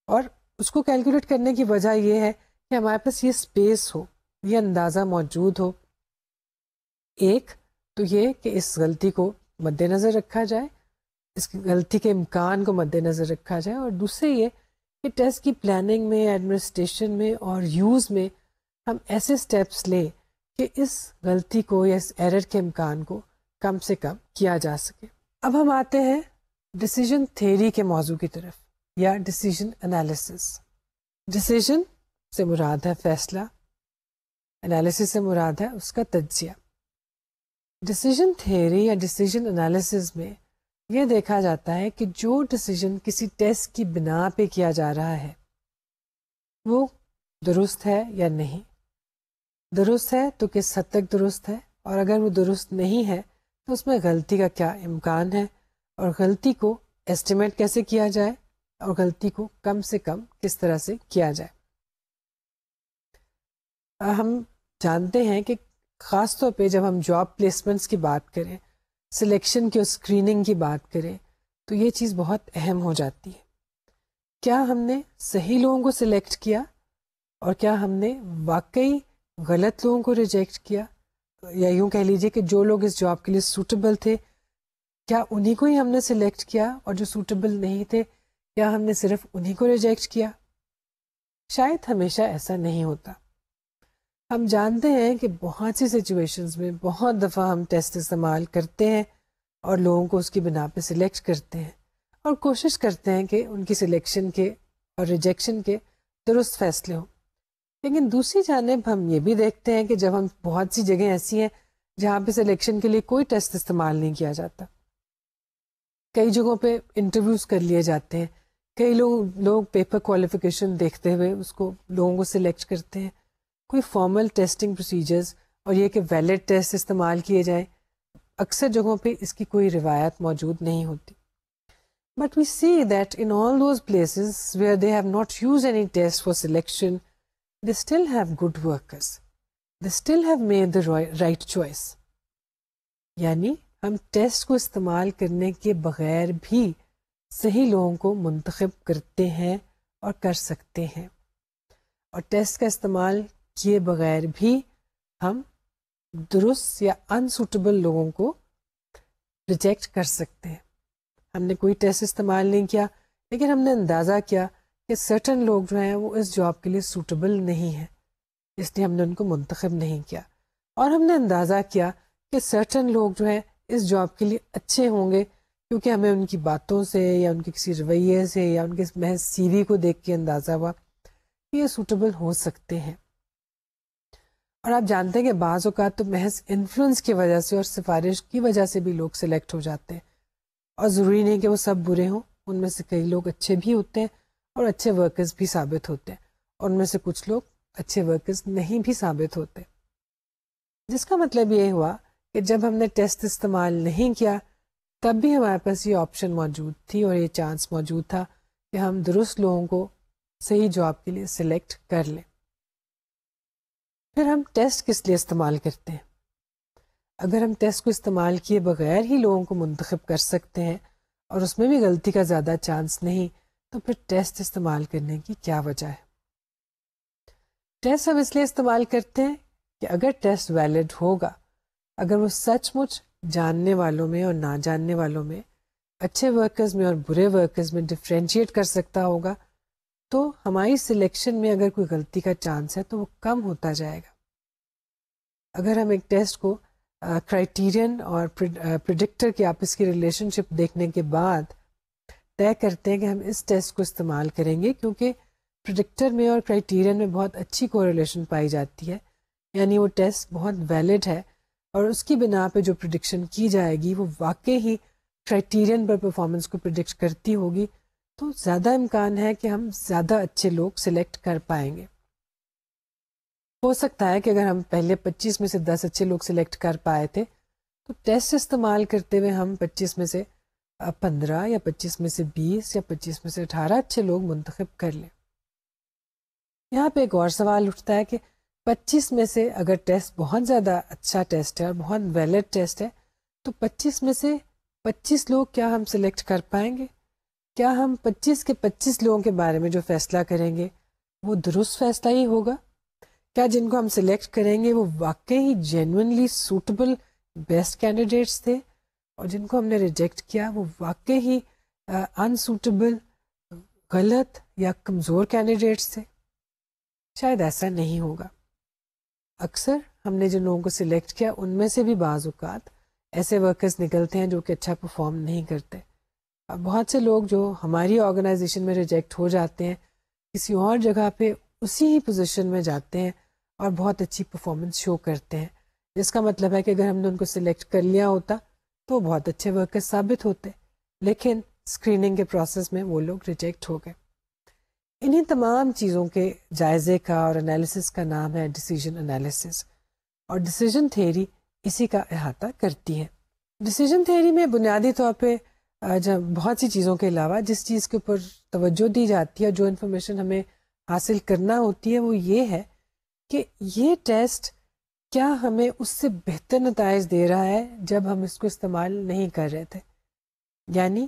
اور اس کو کیلکولیٹ کرنے کی وجہ یہ ہے کہ ہمارے پاس یہ اسپیس ہو، یہ اندازہ موجود ہو. ایک تو یہ کہ اس غلطی کو مد نظر رکھا جائے، اس کی غلطی کے امکان کو مد نظر رکھا جائے، اور دوسرے یہ کہ ٹیسٹ کی پلاننگ میں، ایڈمنسٹریشن میں اور یوز میں ہم ایسے سٹیپس لیں کہ اس غلطی کو یا اس ایرر کے امکان کو کم سے کم کیا جا سکے. اب ہم آتے ہیں ڈیسیژن تھیوری کے موضوع کی طرف یا ڈیسیژن انالیسس. ڈیسیژن سے مراد ہے فیصلہ، انالیسس سے مراد ہے اس کا تجزیہ. ڈیسیژن تھیوری یا ڈیسیژن انالیسس میں یہ دیکھا جاتا ہے کہ جو ڈیسیژن کسی ٹیسٹ کی بنا پہ کیا جا رہا ہے وہ درست ہے یا نہیں. درست ہے تو کس حد تک درست ہے، اور اگر وہ درست نہیں ہے تو اس میں غلطی کا کیا امکان ہے، اور غلطی کو ایسٹیمیٹ کیسے کیا جائے، اور غلطی کو کم سے کم کس طرح سے کیا جائے. ہم جانتے ہیں کہ خاص طور پہ جب ہم جاب پلیسمنٹس کی بات کریں، سلیکشن کی اور اسکریننگ کی بات کریں، تو یہ چیز بہت اہم ہو جاتی ہے. کیا ہم نے صحیح لوگوں کو سلیکٹ کیا، اور کیا ہم نے واقعی غلط لوگوں کو ریجیکٹ کیا، یا یوں کہہ لیجیے کہ جو لوگ اس جاب کے لیے سوٹیبل تھے کیا انہی کو ہی ہم نے سلیکٹ کیا، اور جو سوٹیبل نہیں تھے کیا ہم نے صرف انہی کو ریجیکٹ کیا. شاید ہمیشہ ایسا نہیں ہوتا. ہم جانتے ہیں کہ بہت سی سچویشنز میں بہت دفعہ ہم ٹیسٹ استعمال کرتے ہیں اور لوگوں کو اس کی بنا پہ سلیکٹ کرتے ہیں اور کوشش کرتے ہیں کہ ان کی سلیکشن کے اور ریجیکشن کے درست فیصلے ہوں. لیکن دوسری جانب ہم یہ بھی دیکھتے ہیں کہ جب ہم بہت سی جگہیں ایسی ہیں جہاں پہ سلیکشن کے لیے کوئی ٹیسٹ استعمال نہیں کیا جاتا. کئی جگہوں پہ انٹرویوز کر لیے جاتے ہیں، کئی لوگ پیپر کوالیفیکیشن دیکھتے ہوئے اس کو لوگوں کو سلیکٹ کرتے ہیں. کوئی فارمل ٹیسٹنگ پروسیجرز اور یہ کہ ویلڈ ٹیسٹ استعمال کیے جائیں، اکثر جگہوں پہ اس کی کوئی روایت موجود نہیں ہوتی. But we see that in all those places where they have not used any test for selection, they still have good workers. They still have made the right choice. یعنی ہم ٹیسٹ کو استعمال کرنے کے بغیر بھی صحیح لوگوں کو منتخب کرتے ہیں اور کر سکتے ہیں، اور ٹیسٹ کا استعمال کیے بغیر بھی ہم درست یا انسوٹیبل لوگوں کو ریجیکٹ کر سکتے ہیں. ہم نے کوئی ٹیسٹ استعمال نہیں کیا لیکن ہم نے اندازہ کیا کہ سرٹن لوگ جو ہیں وہ اس جاب کے لیے سوٹیبل نہیں ہیں، اس لیے ہم نے ان کو منتخب نہیں کیا. اور ہم نے اندازہ کیا کہ سرٹن لوگ جو ہیں اس جاب کے لیے اچھے ہوں گے کیونکہ ہمیں ان کی باتوں سے یا ان کے کسی رویے سے یا ان کے محض سی وی کو دیکھ کے اندازہ ہوا کہ یہ سوٹیبل ہو سکتے ہیں. اور آپ جانتے ہیں کہ بعض اوقات تو محض انفلوئنس کی وجہ سے اور سفارش کی وجہ سے بھی لوگ سلیکٹ ہو جاتے ہیں، اور ضروری نہیں کہ وہ سب برے ہوں. ان میں سے کئی لوگ اچھے بھی ہوتے ہیں اور اچھے ورکرز بھی ثابت ہوتے ہیں، اور ان میں سے کچھ لوگ اچھے ورکرز نہیں بھی ثابت ہوتے. جس کا مطلب یہ ہوا کہ جب ہم نے ٹیسٹ استعمال نہیں کیا تب بھی ہمارے پاس یہ آپشن موجود تھی اور یہ چانس موجود تھا کہ ہم درست لوگوں کو صحیح جاب کے لیے سلیکٹ کر لیں. پھر ہم ٹیسٹ کس لیے استعمال کرتے ہیں؟ اگر ہم ٹیسٹ کو استعمال کیے بغیر ہی لوگوں کو منتخب کر سکتے ہیں اور اس میں بھی غلطی کا زیادہ چانس نہیں، تو پھر ٹیسٹ استعمال کرنے کی کیا وجہ ہے؟ ٹیسٹ ہم اس لیے استعمال کرتے ہیں کہ اگر ٹیسٹ ویلڈ ہوگا، اگر وہ سچ مچ جاننے والوں میں اور نہ جاننے والوں میں، اچھے ورکرز میں اور برے ورکرز میں ڈفرینشیٹ کر سکتا ہوگا، تو ہماری سلیکشن میں اگر کوئی غلطی کا چانس ہے تو وہ کم ہوتا جائے گا. اگر ہم ایک ٹیسٹ کو کرائٹیرین اور پریڈکٹر کی آپس کی ریلیشن شپ دیکھنے کے بعد طے کرتے ہیں کہ ہم اس ٹیسٹ کو استعمال کریں گے، کیونکہ پریڈکٹر میں اور کرائٹیرین میں بہت اچھی کوریلیشن پائی جاتی ہے، یعنی وہ ٹیسٹ بہت ویلڈ ہے اور اس کی بنا پہ جو پریڈکشن کی جائے گی وہ واقعی ہی کرائٹیرین پر پرفارمنس کو پریڈکٹ کرتی ہوگی، تو زیادہ امکان ہے کہ ہم زیادہ اچھے لوگ سلیکٹ کر پائیں گے. ہو سکتا ہے کہ اگر ہم پہلے 25 میں سے 10 اچھے لوگ سلیکٹ کر پائے تھے تو ٹیسٹ استعمال کرتے ہوئے ہم 25 میں سے 15 یا 25 میں سے 20 یا 25 میں سے 18 اچھے لوگ منتخب کر لیں. یہاں پہ ایک اور سوال اٹھتا ہے کہ 25 میں سے اگر ٹیسٹ بہت زیادہ اچھا ٹیسٹ ہے اور بہت ویلڈ ٹیسٹ ہے تو 25 میں سے 25 لوگ کیا ہم سلیکٹ کر پائیں گے؟ کیا ہم 25 کے 25 لوگوں کے بارے میں جو فیصلہ کریں گے وہ درست فیصلہ ہی ہوگا؟ کیا جن کو ہم سلیکٹ کریں گے وہ واقعی جینوئنلی سوٹیبل بیسٹ کینڈیڈیٹس تھے، اور جن کو ہم نے ریجیکٹ کیا وہ واقعی ہی انسوٹیبل، غلط یا کمزور کینڈیڈیٹس تھے؟ شاید ایسا نہیں ہوگا. اکثر ہم نے جن لوگوں کو سلیکٹ کیا ان میں سے بھی بعض اوقات ایسے ورکرز نکلتے ہیں جو کہ اچھا پرفارم نہیں کرتے. بہت سے لوگ جو ہماری آرگنائزیشن میں ریجیکٹ ہو جاتے ہیں کسی اور جگہ پہ اسی ہی پوزیشن میں جاتے ہیں اور بہت اچھی پرفارمنس شو کرتے ہیں، جس کا مطلب ہے کہ اگر ہم نے ان کو سلیکٹ کر لیا ہوتا تو وہ بہت اچھے ورکر ثابت ہوتے، لیکن اسکریننگ کے پروسیس میں وہ لوگ ریجیکٹ ہو گئے. انہیں تمام چیزوں کے جائزے کا اور انالیسس کا نام ہے ڈیسیژن انالیسس، اور ڈیسیژن تھیوری اسی کا احاطہ کرتی ہے. ڈیسیژن تھیوری میں بنیادی طور پہ جب بہت سی چیزوں کے علاوہ جس چیز کے اوپر توجہ دی جاتی ہے، جو انفارمیشن ہمیں حاصل کرنا ہوتی ہے، وہ یہ ہے کہ یہ ٹیسٹ کیا ہمیں اس سے بہتر نتائج دے رہا ہے جب ہم اس کو استعمال نہیں کر رہے تھے. یعنی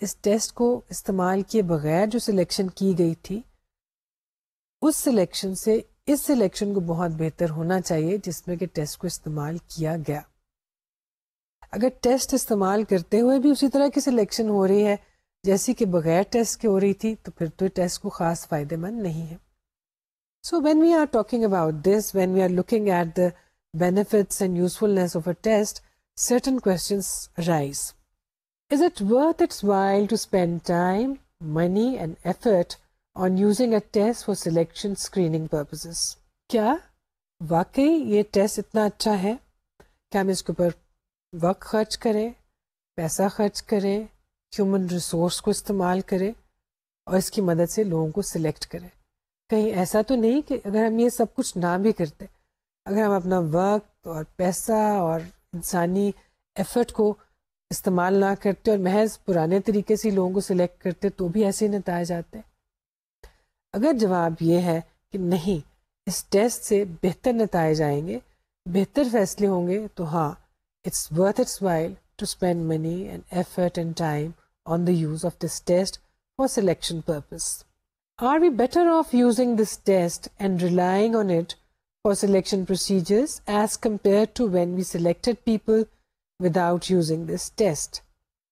اس ٹیسٹ کو استعمال کیے بغیر جو سلیکشن کی گئی تھی اس سلیکشن سے اس سلیکشن کو بہت بہتر ہونا چاہیے جس میں کہ ٹیسٹ کو استعمال کیا گیا. اگر ٹیسٹ استعمال کرتے ہوئے بھی اسی طرح کی سلیکشن ہو رہی ہے جیسی کہ بغیر ٹیسٹ کے ہو رہی تھی تو پھر تو ٹیسٹ کو خاص فائدے مند نہیں ہے. So when we are talking about this, when we are looking at the benefits and usefulness of a test, certain questions arise. Is it worth its while to spend time, money and effort on using a test for selection screening purposes? کیا واقعی یہ test اتنا اچھا ہے کہ ہم اس کے اوپر وقت خرچ کریں، پیسہ خرچ کریں، ہیومن ریسورس کو استعمال کریں اور اس کی مدد سے لوگوں کو سلیکٹ کریں؟ کہیں ایسا تو نہیں کہ اگر ہم یہ سب کچھ نہ بھی کرتے، اگر ہم اپنا وقت اور پیسہ اور انسانی ایفرٹ کو استعمال نہ کرتے اور محض پرانے طریقے سے لوگوں کو سلیکٹ کرتے تو بھی ایسے نتائج آتے؟ اگر جواب یہ ہے کہ نہیں، اس ٹیسٹ سے بہتر نتائج آئیں گے، بہتر فیصلے ہوں گے، تو ہاں، it's worth its while to spend money and effort and time on the use of this test for selection purpose. Are we better off using this test and relying on it for selection procedures as compared to when we selected people without using this test?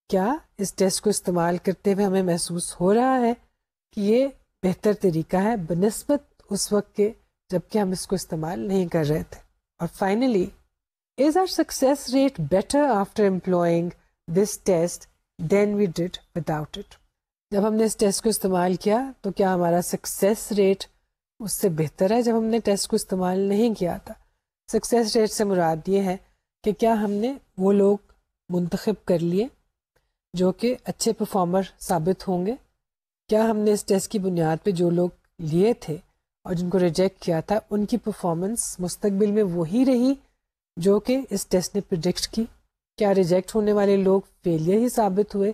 کیا اس test کو استعمال کرتے ہوئے ہمیں محسوس ہو رہا ہے کہ یہ بہتر طریقہ ہے بنسبت اس وقت کے جب کہ ہم اس کو استعمال نہیں کر رہے تھے؟ اور finally, is our success rate better after employing this test than we did without it? جب ہم نے اس ٹیسٹ کو استعمال کیا تو کیا ہمارا سکسیس ریٹ اس سے بہتر ہے جب ہم نے ٹیسٹ کو استعمال نہیں کیا تھا؟ سکسیس ریٹ سے مراد یہ ہے کہ کیا ہم نے وہ لوگ منتخب کر لیے جو کہ اچھے پرفارمر ثابت ہوں گے؟ کیا ہم نے اس ٹیسٹ کی بنیاد پہ جو لوگ لیے تھے اور جن کو ریجیکٹ کیا تھا ان کی پرفارمنس مستقبل میں وہی رہی جو کہ اس ٹیسٹ نے پریڈکٹ کی؟ کیا ریجیکٹ ہونے والے لوگ فیلئر ہی ثابت ہوئے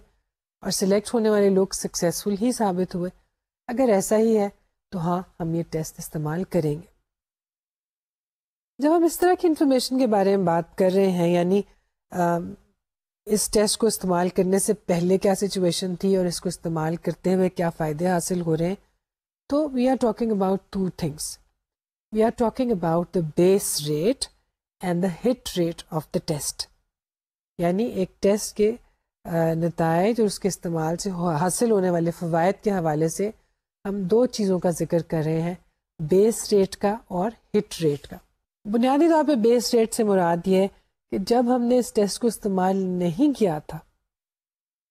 اور سلیکٹ ہونے والے لوگ سکسیزفل ہی ثابت ہوئے؟ اگر ایسا ہی ہے تو ہاں ہم یہ ٹیسٹ استعمال کریں گے. جب ہم اس طرح کی انفارمیشن کے بارے میں بات کر رہے ہیں، یعنی اس ٹیسٹ کو استعمال کرنے سے پہلے کیا سچویشن تھی اور اس کو استعمال کرتے ہوئے کیا فائدے حاصل ہو رہے ہیں، تو we are talking about two things. We are talking about the base rate and the hit rate of the test. یعنی ایک ٹیسٹ کے نتائج اور اس کے استعمال سے حاصل ہونے والے فوائد کے حوالے سے ہم دو چیزوں کا ذکر کر رہے ہیں، بیس ریٹ کا اور ہٹ ریٹ کا. بنیادی طور پہ بیس ریٹ سے مراد یہ ہے کہ جب ہم نے اس ٹیسٹ کو استعمال نہیں کیا تھا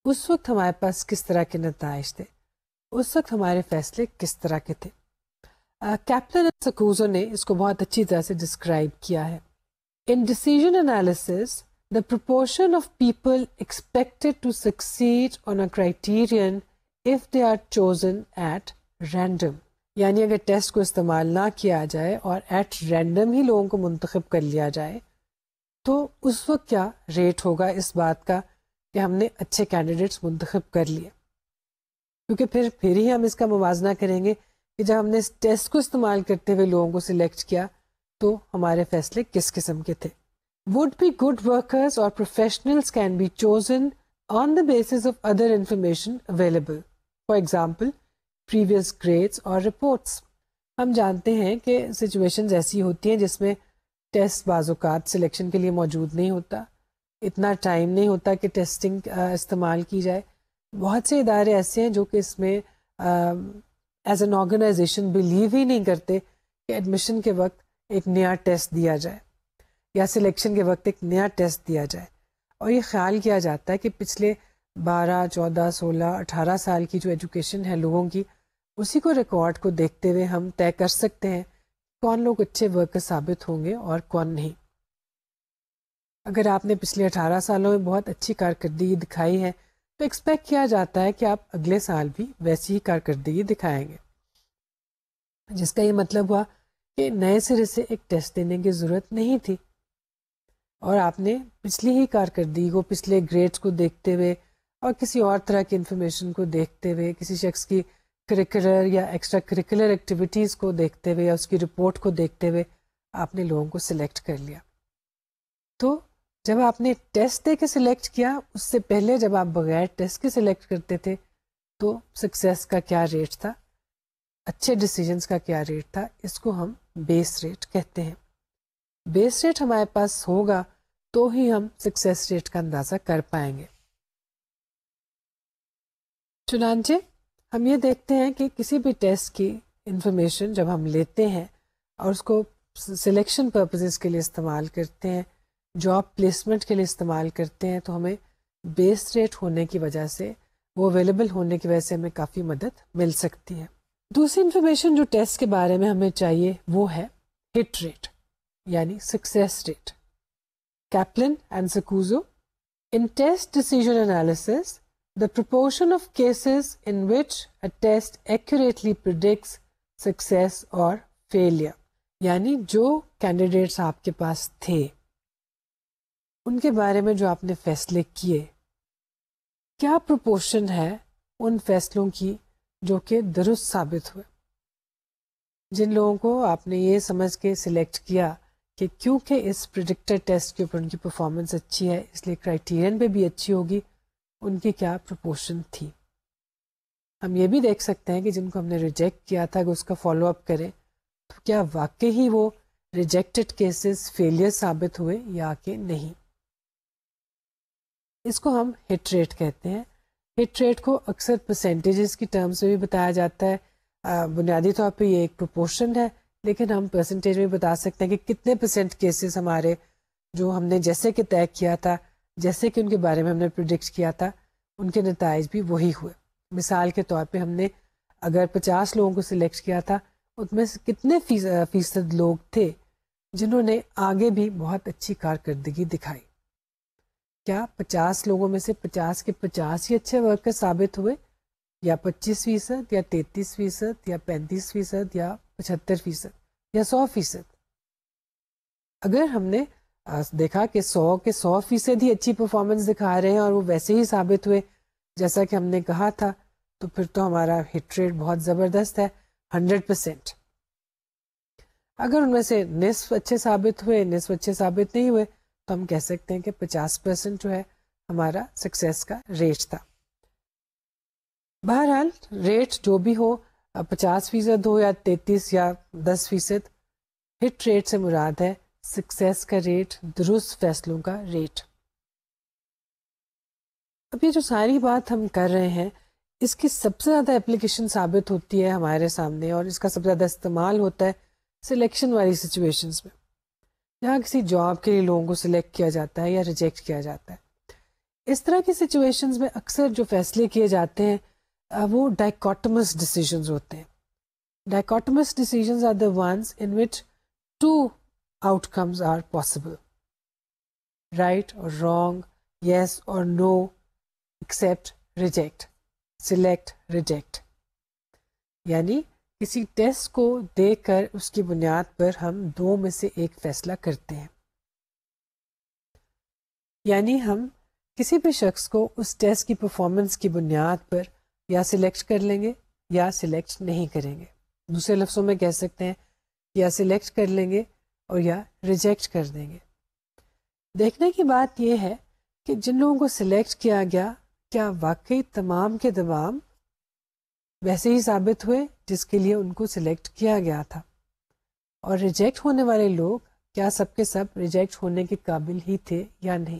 اس وقت ہمارے پاس کس طرح کے نتائج تھے، اس وقت ہمارے فیصلے کس طرح کے تھے. کیپلن اور سکوزو نے اس کو بہت اچھی طرح سے ڈسکرائب کیا ہے. In decision analysis the proportion of people expected to succeed on a criterion if they are chosen at random. یعنی اگر ٹیسٹ کو استعمال نہ کیا جائے اور ایٹ رینڈم ہی لوگوں کو منتخب کر لیا جائے تو اس وقت کیا ریٹ ہوگا اس بات کا کہ ہم نے اچھے کینڈیڈیٹس منتخب کر لیے. کیونکہ پھر ہی ہم اس کا موازنہ کریں گے کہ جب ہم نے اس ٹیسٹ کو استعمال کرتے ہوئے لوگوں کو سلیکٹ کیا تو ہمارے فیصلے کس قسم کے تھے. Would be good workers or professionals can be chosen on the basis of other information available. For example, previous grades or reports. ہم جانتے ہیں کہ سچویشنز ایسی ہوتی ہیں جس میں ٹیسٹ بعض اوقات سلیکشن کے لیے موجود نہیں ہوتا، اتنا ٹائم نہیں ہوتا کہ ٹیسٹنگ استعمال کی جائے. بہت سے ادارے ایسے ہیں جو کہ اس میں ایز این آرگنائزیشن بلیو ہی نہیں کرتے کہ ایڈمیشن کے وقت ایک نیا ٹیسٹ دیا جائے یا سلیکشن کے وقت ایک نیا ٹیسٹ دیا جائے، اور یہ خیال کیا جاتا ہے کہ پچھلے 12, 14, 16, 18 سال کی جو ایجوکیشن ہے لوگوں کی، اسی کو ریکارڈ کو دیکھتے ہوئے ہم طے کر سکتے ہیں کون لوگ اچھے ورکر ثابت ہوں گے اور کون نہیں. اگر آپ نے پچھلے 18 سالوں میں بہت اچھی کارکردگی دکھائی ہے تو ایکسپیکٹ کیا جاتا ہے کہ آپ اگلے سال بھی ویسی ہی کارکردگی دکھائیں گے، جس کا یہ مطلب ہوا کہ نئے سرے سے ایک ٹیسٹ دینے کی ضرورت نہیں تھی، اور آپ نے پچھلی ہی کارکردگی کو، پچھلے گریڈز کو دیکھتے ہوئے اور کسی اور طرح کی انفارمیشن کو دیکھتے ہوئے، کسی شخص کی کریکولر یا ایکسٹرا کریکولر ایکٹیویٹیز کو دیکھتے ہوئے یا اس کی رپورٹ کو دیکھتے ہوئے آپ نے لوگوں کو سلیکٹ کر لیا. تو جب آپ نے ٹیسٹ دے کے سلیکٹ کیا، اس سے پہلے جب آپ بغیر ٹیسٹ کے سلیکٹ کرتے تھے تو سکسیس کا کیا ریٹ تھا، اچھے ڈیسیجنس کا کیا ریٹ تھا، اس کو ہم بیس ریٹ کہتے ہیں. بیس ریٹ ہمارے پاس ہوگا تو ہی ہم سکسیس ریٹ کا اندازہ کر پائیں گے. چنانچہ ہم یہ دیکھتے ہیں کہ کسی بھی ٹیسٹ کی انفارمیشن جب ہم لیتے ہیں اور اس کو سلیکشن پرپزز کے لیے استعمال کرتے ہیں، جاب پلیسمنٹ کے لیے استعمال کرتے ہیں، تو ہمیں بیس ریٹ ہونے کی وجہ سے، وہ اویلیبل ہونے کی وجہ سے ہمیں کافی مدد مل سکتی ہے. دوسری انفارمیشن جو ٹیسٹ کے بارے میں ہمیں چاہیے وہ ہے ہٹ ریٹ یعنی success rate. Kaplan and Sakuzo. In test decision analysis, the proportion of cases in which a test accurately predicts success or failure. یعنی جو کینڈیڈیٹس آپ کے پاس تھے ان کے بارے میں جو آپ نے فیصلے کیے، کیا پروپورشن ہے ان فیصلوں کی جو کہ درست ثابت ہوئے. جن لوگوں کو آپ نے یہ سمجھ کے سلیکٹ کیا کہ کیونکہ اس پریڈکٹر ٹیسٹ کے اوپر ان کی پرفارمنس اچھی ہے اس لیے کرائٹیرین پہ بھی اچھی ہوگی، ان کی کیا پروپورشن تھی. ہم یہ بھی دیکھ سکتے ہیں کہ جن کو ہم نے ریجیکٹ کیا تھا کہ اس کا فالو اپ کریں تو کیا واقعی ہی وہ ریجیکٹڈ کیسز فیلئر ثابت ہوئے یا کہ نہیں. اس کو ہم ہٹ ریٹ کہتے ہیں. ہٹ ریٹ کو اکثر پرسنٹیجز کی ٹرمز میں بھی بتایا جاتا ہے. بنیادی طور پہ یہ ایک پروپورشن ہے، لیکن ہم پرسنٹیج میں بتا سکتے ہیں کہ کتنے پرسنٹ کیسز ہمارے جو ہم نے جیسے کہ طے کیا تھا، جیسے کہ ان کے بارے میں ہم نے پریڈکٹ کیا تھا، ان کے نتائج بھی وہی ہوئے. مثال کے طور پہ ہم نے اگر 50 لوگوں کو سلیکٹ کیا تھا، ان میں سے کتنے فیصد لوگ تھے جنہوں نے آگے بھی بہت اچھی کارکردگی دکھائی. کیا 50 لوگوں میں سے 50 کے 50 ہی اچھے ورکر ثابت ہوئے، یا 25% یا 33% یا 35% یا 75% یا 100%؟ اگر ہم نے دیکھا کہ 100% ہی اچھی پرفارمنس دکھا رہے ہیں اور وہ ویسے ہی ثابت ہوئے جیسا کہ ہم نے کہا تھا، تو پھر تو ہمارا ہٹ ریٹ بہت زبردست ہے 100%. اگر ان میں سے نصف اچھے ثابت ہوئے، نصف اچھے ثابت نہیں ہوئے، تو ہم کہہ سکتے ہیں کہ 50% جو ہے ہمارا سکسیس کا ریٹ تھا. بہرحال ریٹ جو بھی ہو، 50% ہو یا 33 یا 10%، ہٹ ریٹ سے مراد ہے سکسیس کا ریٹ، درست فیصلوں کا ریٹ. اب یہ جو ساری بات ہم کر رہے ہیں، اس کی سب سے زیادہ اپلیکیشن ثابت ہوتی ہے ہمارے سامنے، اور اس کا سب سے زیادہ استعمال ہوتا ہے سلیکشن والی سچویشنز میں، جہاں کسی جاب کے لیے لوگوں کو سلیکٹ کیا جاتا ہے یا ریجیکٹ کیا جاتا ہے. اس طرح کی سچویشنز میں اکثر جو فیصلے کیے جاتے ہیں وہ ڈائکوٹمس ڈیسیژنز ہوتے ہیں. Dichotomous decisions are the ones in which two outcomes are possible: right or wrong, yes or no, accept, reject, select, reject. یعنی کسی ٹیسٹ کو دیکھ کر اس کی بنیاد پر ہم دو میں سے ایک فیصلہ کرتے ہیں. یعنی ہم کسی بھی شخص کو اس ٹیسٹ کی پرفارمنس کی بنیاد پر یا سلیکٹ کر لیں گے یا سلیکٹ نہیں کریں گے. دوسرے لفظوں میں کہہ سکتے ہیں یا سلیکٹ کر لیں گے اور یا ریجیکٹ کر دیں گے. دیکھنے کی بات یہ ہے کہ جن لوگوں کو سلیکٹ کیا گیا، کیا واقعی تمام کے تمام ویسے ہی ثابت ہوئے جس کے لیے ان کو سلیکٹ کیا گیا تھا، اور ریجیکٹ ہونے والے لوگ کیا سب کے سب ریجیکٹ ہونے کے قابل ہی تھے یا نہیں.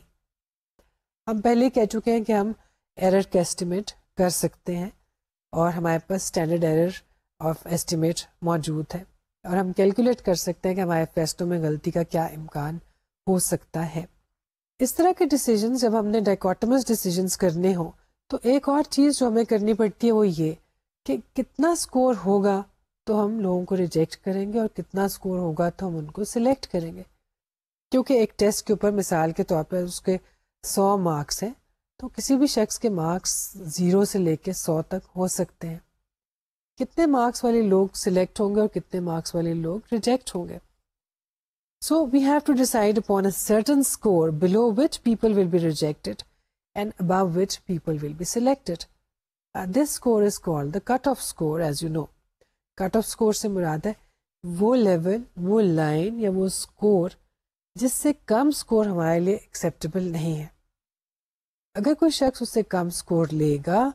ہم پہلے کہہ چکے ہیں کہ ہم ایرر کا ایسٹیمیٹ کر سکتے ہیں، اور ہمارے پاس اسٹینڈرڈ ایرر آف ایسٹیمیٹ موجود ہے، اور ہم کیلکولیٹ کر سکتے ہیں کہ ہمارے فیصلوں میں غلطی کا کیا امکان ہو سکتا ہے. اس طرح کے ڈیسیجنز جب ہم نے ڈائکوٹمس ڈیسیجنز کرنے ہوں تو ایک اور چیز جو ہمیں کرنی پڑتی ہے وہ یہ کہ کتنا سکور ہوگا تو ہم لوگوں کو ریجیکٹ کریں گے اور کتنا سکور ہوگا تو ہم ان کو سلیکٹ کریں گے. کیونکہ ایک ٹیسٹ کے اوپر مثال کے طور پر اس کے 100 مارکس ہیں، تو کسی بھی شخص کے مارکس 0 سے لے کے 100 تک ہو سکتے ہیں. کتنے مارکس والے لوگ سلیکٹ ہوں گے اور کتنے مارکس والے لوگ ریجیکٹ ہوں گے. So we have to decide upon a certain score below which people will be rejected and above which people will be selected. This score is called the cutoff score, as you know. Cutoff score سے مراد ہے وہ level, وہ line یا وہ score جس سے کم score ہمارے لیے ایکسیپٹیبل نہیں ہے. اگر کوئی شخص اس سے کم سکور لے گا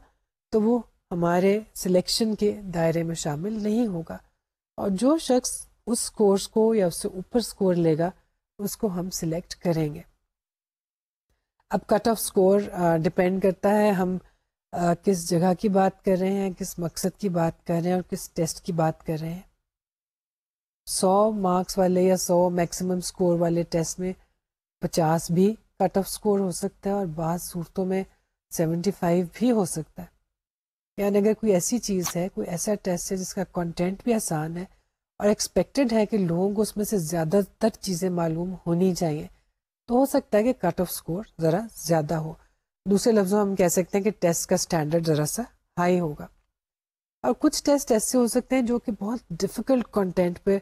تو وہ ہمارے سلیکشن کے دائرے میں شامل نہیں ہوگا، اور جو شخص اس سکورس کو یا اس سے اوپر سکور لے گا اس کو ہم سلیکٹ کریں گے. اب کٹ آف سکور ڈپینڈ کرتا ہے ہم کس جگہ کی بات کر رہے ہیں، کس مقصد کی بات کر رہے ہیں اور کس ٹیسٹ کی بات کر رہے ہیں. 100 مارکس والے یا 100 میکسیمم سکور والے ٹیسٹ میں 50 بھی کٹ آف سکور ہو سکتا ہے، اور بعض صورتوں میں 75 بھی ہو سکتا ہے. یعنی اگر کوئی ایسی چیز ہے، کوئی ایسا ٹیسٹ ہے جس کا کنٹینٹ بھی آسان ہے اور ایکسپیکٹڈ ہے کہ لوگوں کو اس میں سے زیادہ تر چیزیں معلوم ہونی چاہیے، تو ہو سکتا ہے کہ کٹ آف سکور ذرا زیادہ ہو. دوسرے لفظوں ہم کہہ سکتے ہیں کہ ٹیسٹ کا سٹینڈرڈ ذرا سا ہائی ہوگا. اور کچھ ٹیسٹ ایسے ہو سکتے ہیں جو کہ بہت ڈیفیکلٹ کنٹینٹ پہ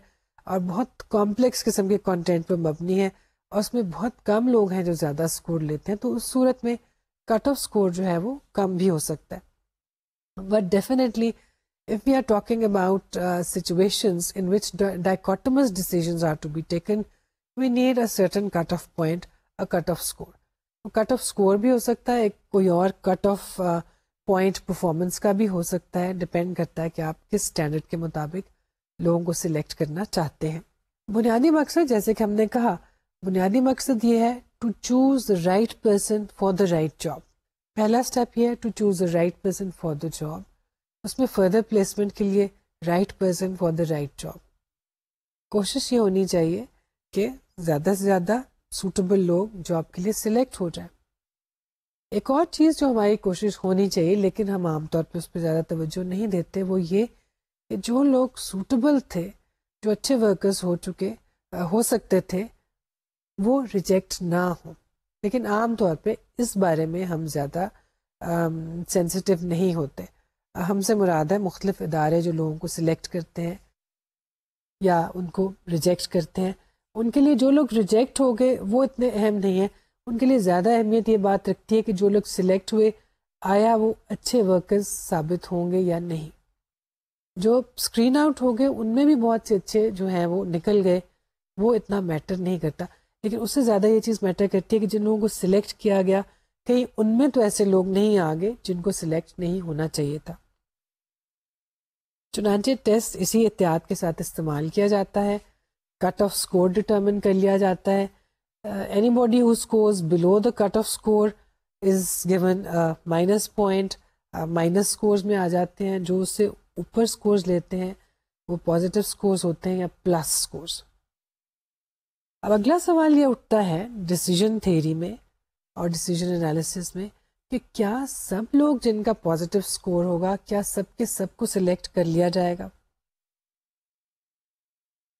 اور بہت کمپلیکس قسم کے کنٹینٹ پہ مبنی ہے، اور اس میں بہت کم لوگ ہیں جو زیادہ سکور لیتے ہیں، تو اس صورت میں کٹ آف سکور جو ہے وہ کم بھی ہو سکتا ہے. But definitely if we are talking about situations in which dichotomous decisions are to be taken, we need a certain cut-off point, a cut-off score. Cut-off score بھی ہو سکتا ہے، ایک کوئی اور cut-off point performance کا بھی ہو سکتا ہے، ڈپینڈ کرتا ہے کہ آپ کس اسٹینڈرڈ کے مطابق لوگوں کو سلیکٹ کرنا چاہتے ہیں. بنیادی مقصد جیسے کہ ہم نے کہا، بنیادی مقصد یہ ہے to choose the right person for the right job. پہلا اسٹیپ یہ ہے to choose the right person for the job. اس میں فردر پلیسمنٹ کے لیے right person for the right job. کوشش یہ ہونی چاہیے کہ زیادہ سے زیادہ سوٹیبل لوگ جاب کے لیے سلیکٹ ہو جائیں. ایک اور چیز جو ہماری کوشش ہونی چاہیے لیکن ہم عام طور پہ اس پہ زیادہ توجہ نہیں دیتے، وہ یہ کہ جو لوگ سوٹیبل تھے، جو اچھے ورکرز ہو سکتے تھے، وہ ریجیکٹ نہ ہوں. لیکن عام طور پہ اس بارے میں ہم زیادہ سینسیٹیو نہیں ہوتے. ہم سے مراد ہے مختلف ادارے جو لوگوں کو سلیکٹ کرتے ہیں یا ان کو ریجیکٹ کرتے ہیں، ان کے لیے جو لوگ ریجیکٹ ہو گئے وہ اتنے اہم نہیں ہیں. ان کے لیے زیادہ اہمیت یہ بات رکھتی ہے کہ جو لوگ سلیکٹ ہوئے آیا وہ اچھے ورکرز ثابت ہوں گے یا نہیں. جو اسکرین آؤٹ ہو گئے ان میں بھی بہت سے اچھے جو ہیں وہ نکل گئے, وہ اتنا میٹر نہیں کرتا. لیکن اس سے زیادہ یہ چیز میٹر کرتی ہے کہ جن لوگوں کو سلیکٹ کیا گیا کہیں ان میں تو ایسے لوگ نہیں آگے جن کو سلیکٹ نہیں ہونا چاہیے تھا. چنانچہ ٹیسٹ اسی احتیاط کے ساتھ استعمال کیا جاتا ہے. کٹ آف اسکور ڈٹرمن کر لیا جاتا ہے. Anybody who scores below the cut off score is given minus point. Minus scores میں آ جاتے ہیں. جو اس سے اوپر اسکورز لیتے ہیں وہ پازیٹیو اسکورز ہوتے ہیں یا پلس اسکورز. اب اگلا سوال یہ اٹھتا ہے ڈیسیژن تھیوری میں اور ڈیسیژن انالیسس میں کہ کیا سب لوگ جن کا پازیٹیو اسکور ہوگا کیا سب کے سب کو سلیکٹ کر لیا جائے گا؟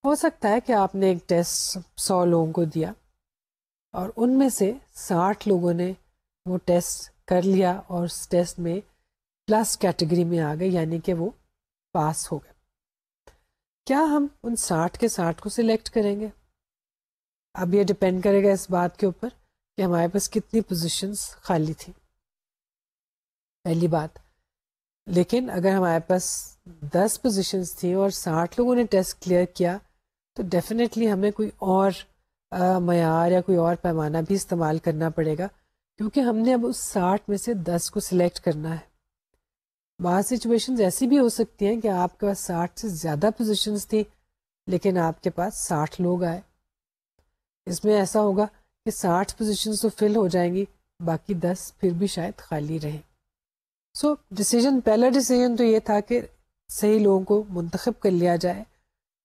ہو سکتا ہے کہ آپ نے ایک ٹیسٹ 100 لوگوں کو دیا اور ان میں سے 60 لوگوں نے وہ ٹیسٹ کر لیا اور اس ٹیسٹ میں پلس کیٹیگری میں آ گئے, یعنی کہ وہ پاس ہو گئے. کیا ہم ان 60 کے 60 کو سلیکٹ کریں گے؟ اب یہ ڈپینڈ کرے گا اس بات کے اوپر کہ ہمارے پاس کتنی پوزیشنز خالی تھیں, پہلی بات. لیکن اگر ہمارے پاس 10 پوزیشنز تھیں اور 60 لوگوں نے ٹیسٹ کلیئر کیا تو ڈیفینیٹلی ہمیں کوئی اور معیار یا کوئی اور پیمانہ بھی استعمال کرنا پڑے گا, کیونکہ ہم نے اب اس 60 میں سے 10 کو سلیکٹ کرنا ہے. بعض سچویشنز ایسی بھی ہو سکتی ہیں کہ آپ کے پاس 60 سے زیادہ پوزیشنز تھی لیکن آپ کے پاس 60 لوگ آئے. اس میں ایسا ہوگا کہ 60 پوزیشنز تو فل ہو جائیں گی, باقی 10 پھر بھی شاید خالی رہیں. سو پہلا ڈیسیژن تو یہ تھا کہ صحیح لوگوں کو منتخب کر لیا جائے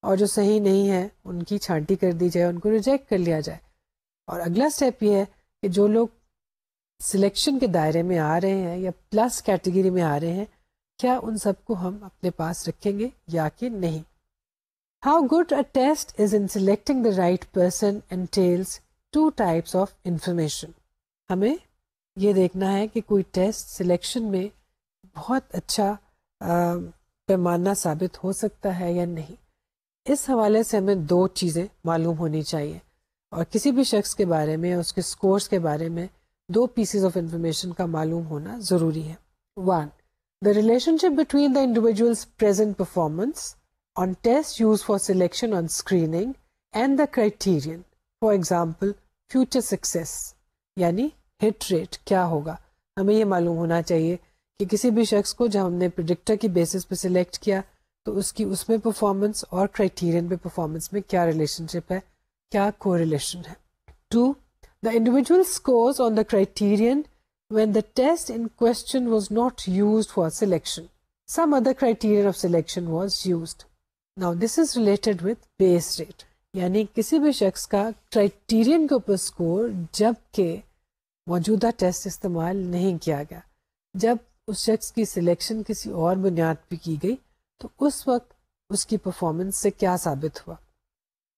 اور جو صحیح نہیں ہے ان کی چھانٹی کر دی جائے, ان کو ریجیکٹ کر لیا جائے. اور اگلا سٹیپ یہ ہے کہ جو لوگ سلیکشن کے دائرے میں آ رہے ہیں یا پلس کیٹیگری میں آ رہے ہیں کیا ان سب کو ہم اپنے پاس رکھیں گے یا کہ نہیں. How good a test is in selecting the right person انٹیلز 2 types of information. ہمیں یہ دیکھنا ہے کہ کوئی ٹیسٹ سلیکشن میں بہت اچھا پیمانہ ثابت ہو سکتا ہے یا نہیں. اس حوالے سے ہمیں 2 چیزیں معلوم ہونی چاہیے, اور کسی بھی شخص کے بارے میں اس کے اسکورس کے بارے میں 2 pieces آف انفارمیشن کا معلوم ہونا ضروری ہے. 1. The relationship between the individual's present performance on tests used for selection on screening and the criterion. For example, future success. یعنی ہٹ ریٹ کیا ہوگا. ہمیں یہ معلوم ہونا چاہیے کہ کسی بھی شخص کو جب ہم نے پریڈکٹر کی بیسس پہ سلیکٹ کیا تو اس میں پرفارمنس اور کرائٹیرین پہ پرفارمنس میں کیا ریلیشن شپ ہے, کیا کوریلیشن ہے. 2. The individual scores on the criterion when the test in question was not used for selection. Some other criterion of selection was used. Now this is related with base rate. یعنی کسی بھی شخص کا criterion کے اوپر score جب کہ موجودہ ٹیسٹ استعمال نہیں کیا گیا, جب اس شخص کی سلیکشن کسی اور بنیاد پہ کی گئی تو اس وقت اس کی پرفارمنس سے کیا ثابت ہوا.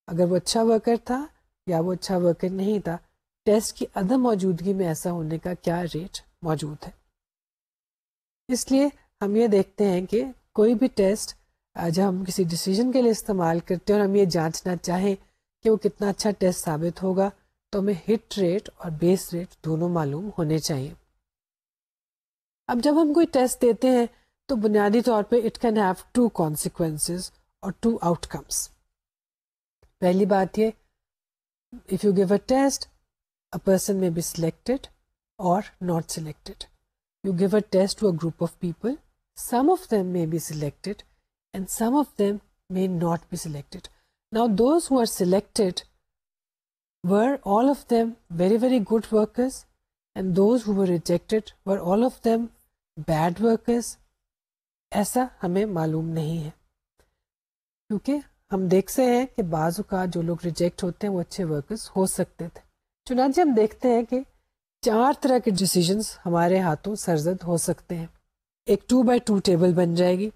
اگر وہ اچھا ورکر تھا یا وہ اچھا ورکر نہیں تھا, ٹیسٹ کی عدم موجودگی میں ایسا ہونے کا کیا ریٹ موجود ہے. اس لیے ہم یہ دیکھتے ہیں کہ کوئی بھی ٹیسٹ جب ہم کسی ڈیسیژن کے لیے استعمال کرتے ہیں اور ہم یہ جانچنا چاہیں کہ وہ کتنا اچھا ٹیسٹ ثابت ہوگا تو ہمیں ہٹ ریٹ اور بیس ریٹ دونوں معلوم ہونے چاہیے. اب جب ہم کوئی ٹیسٹ دیتے ہیں تو بنیادی طور پہ اٹ کین ہیو 2 consequences اور 2 outcomes. پہلی بات یہ, if you give a test, a person may be selected or not selected. You give a test to a group of people, some of them may be selected and some of them may not be selected. Now those who are selected were all of them very, very good workers, and those who were rejected were all of them bad workers. ایسا ہمیں معلوم نہیں ہے, کیونکہ ہم دیکھ سے ہیں کہ بعض اوقات جو لوگ ریجیکٹ ہوتے ہیں وہ اچھے ورکرز ہو سکتے تھے. چنانچہ ہم دیکھتے ہیں کہ 4 طرح کے ڈیسیژنز ہمارے ہاتھوں سرزد ہو سکتے ہیں. ایک 2x2 ٹیبل بن جائے گی,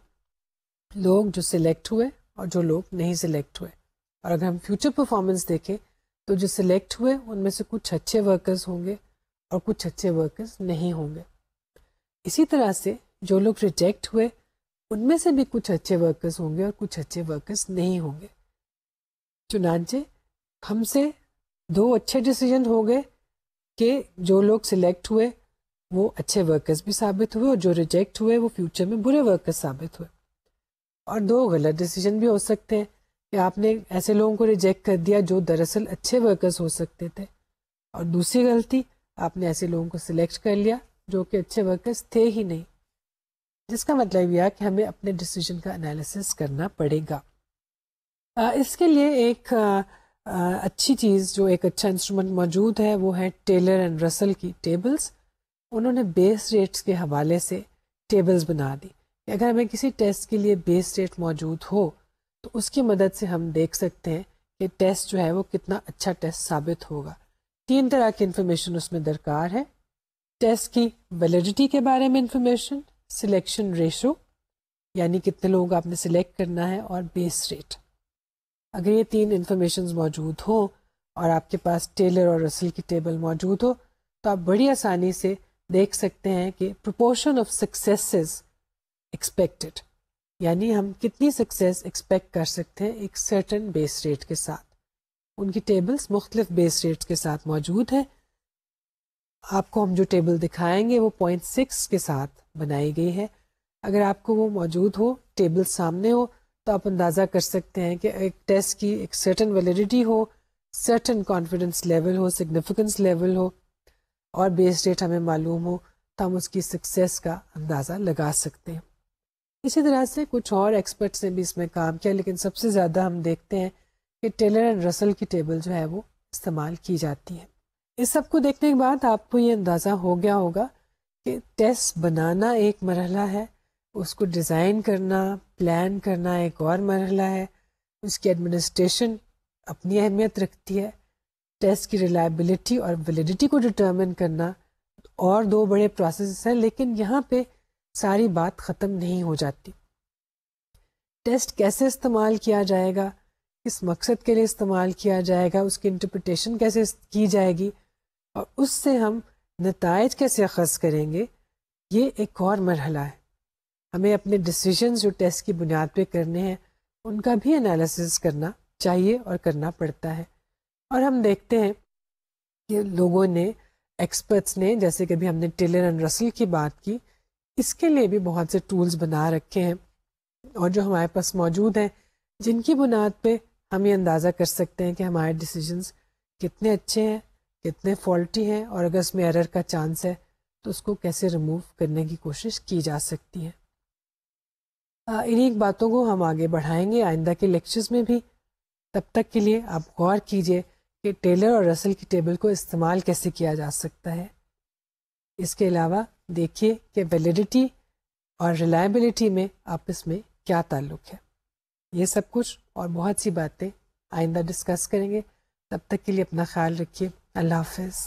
لوگ جو سلیکٹ ہوئے اور جو لوگ نہیں سلیکٹ ہوئے. اور اگر ہم فیوچر پرفارمنس دیکھیں تو جو سلیکٹ ہوئے ان میں سے کچھ اچھے ورکرز ہوں گے اور کچھ اچھے ورکرز نہیں ہوں گے. اسی طرح سے جو لوگ ریجیکٹ ہوئے ان میں سے بھی کچھ اچھے ورکرز ہوں گے اور کچھ اچھے ورکرز نہیں ہوں گے. چنانچہ ہم سے 2 اچھے ڈیسیجن ہو گئے کہ جو لوگ سلیکٹ ہوئے وہ اچھے ورکرز بھی ثابت ہوئے اور جو ریجیکٹ ہوئے وہ فیوچر میں برے ورکرز ثابت ہوئے. اور 2 غلط ڈیسیجن بھی ہو سکتے ہیں کہ آپ نے ایسے لوگوں کو ریجیکٹ کر دیا جو دراصل اچھے ورکرز ہو سکتے تھے, اور دوسری غلطی آپ نے ایسے لوگوں کو سلیکٹ کر لیا جو کہ اچھے ورکرز تھے ہی نہیں, جس کا مطلب یہ کہ ہمیں اپنے ڈیسیجن کا انالیسس کرنا پڑے گا. اس کے لیے ایک اچھی چیز, جو ایک اچھا انسٹرومنٹ موجود ہے, وہ ہے ٹیلر اینڈ رسل کی ٹیبلز. انہوں نے بیس ریٹس کے حوالے سے ٹیبلز بنا دی کہ اگر ہمیں کسی ٹیسٹ کے لیے بیس ریٹ موجود ہو تو اس کی مدد سے ہم دیکھ سکتے ہیں کہ ٹیسٹ جو ہے وہ کتنا اچھا ٹیسٹ ثابت ہوگا. 3 طرح کی انفارمیشن اس میں درکار ہے. ٹیسٹ کی ویلیڈیٹی کے بارے میں انفارمیشن, سلیکشن ریشو یعنی کتنے لوگ آپ نے سلیکٹ کرنا ہے, اور بیس ریٹ. اگر یہ 3 انفارمیشنز موجود ہوں اور آپ کے پاس ٹیلر اور رسل کی ٹیبل موجود ہو تو آپ بڑی آسانی سے دیکھ سکتے ہیں کہ پروپورشن آف سکسیسز ایکسپیکٹڈ, یعنی ہم کتنی سکسیس ایکسپیکٹ کر سکتے ہیں ایک سرٹن بیس ریٹ کے ساتھ. ان کی ٹیبلز مختلف بیس ریٹس کے ساتھ موجود ہیں. آپ کو ہم جو ٹیبل دکھائیں گے وہ 0.6 کے ساتھ بنائی گئی ہے. اگر آپ کو وہ موجود ہو, ٹیبل سامنے ہو, تو آپ اندازہ کر سکتے ہیں کہ ایک ٹیسٹ کی ایک سرٹن ویلیڈیٹی ہو, سرٹن کانفیڈنس لیول ہو, سگنیفیکنس لیول ہو, اور بیس ریٹ ہمیں معلوم ہو تو ہم اس کی سکسیس کا اندازہ لگا سکتے ہیں. اسی طرح سے کچھ اور ایکسپرٹس نے بھی اس میں کام کیا, لیکن سب سے زیادہ ہم دیکھتے ہیں کہ ٹیلر اینڈ رسل کی ٹیبل جو ہے وہ استعمال کی جاتی ہے. اس سب کو دیکھنے کے بعد آپ کو یہ اندازہ ہو گیا ہوگا کہ ٹیسٹ بنانا ایک مرحلہ ہے, اس کو ڈیزائن کرنا, پلان کرنا ایک اور مرحلہ ہے, اس کی ایڈمنسٹریشن اپنی اہمیت رکھتی ہے, ٹیسٹ کی ریلائبلٹی اور ویلیڈیٹی کو ڈٹرمن کرنا اور 2 بڑے پروسیسز ہیں. لیکن یہاں پہ ساری بات ختم نہیں ہو جاتی. ٹیسٹ کیسے استعمال کیا جائے گا, کس مقصد کے لیے استعمال کیا جائے گا, اس کی انٹرپریٹیشن کیسے کی جائے گی, اور اس سے ہم نتائج کیسے اخذ کریں گے, یہ ایک اور مرحلہ ہے. ہمیں اپنے ڈیسیجنز جو ٹیسٹ کی بنیاد پہ کرنے ہیں ان کا بھی انالیسس کرنا چاہیے اور کرنا پڑتا ہے. اور ہم دیکھتے ہیں کہ لوگوں نے, ایکسپرٹس نے, جیسے کہ ابھی ہم نے ٹیلر اینڈ رسل کی بات کی, اس کے لیے بھی بہت سے ٹولز بنا رکھے ہیں اور جو ہمارے پاس موجود ہیں, جن کی بنیاد پہ ہم یہ اندازہ کر سکتے ہیں کہ ہمارے ڈیسیجنز کتنے اچھے ہیں, کتنے فالٹی ہیں, اور اگر اس میں ایرر کا چانس ہے تو اس کو کیسے ریموو کرنے کی کوشش کی جا سکتی ہے. انہی باتوں کو ہم آگے بڑھائیں گے آئندہ کے لیکچرز میں بھی. تب تک کے لیے آپ غور کیجئے کہ ٹیلر اور رسل کی ٹیبل کو استعمال کیسے کیا جا سکتا ہے. اس کے علاوہ دیکھیے کہ ویلیڈیٹی اور ریلائبلٹی میں آپس میں کیا تعلق ہے. یہ سب کچھ اور بہت سی باتیں آئندہ ڈسکس کریں گے. تب تک کے لیے اپنا خیال رکھیے. اللہ حافظ.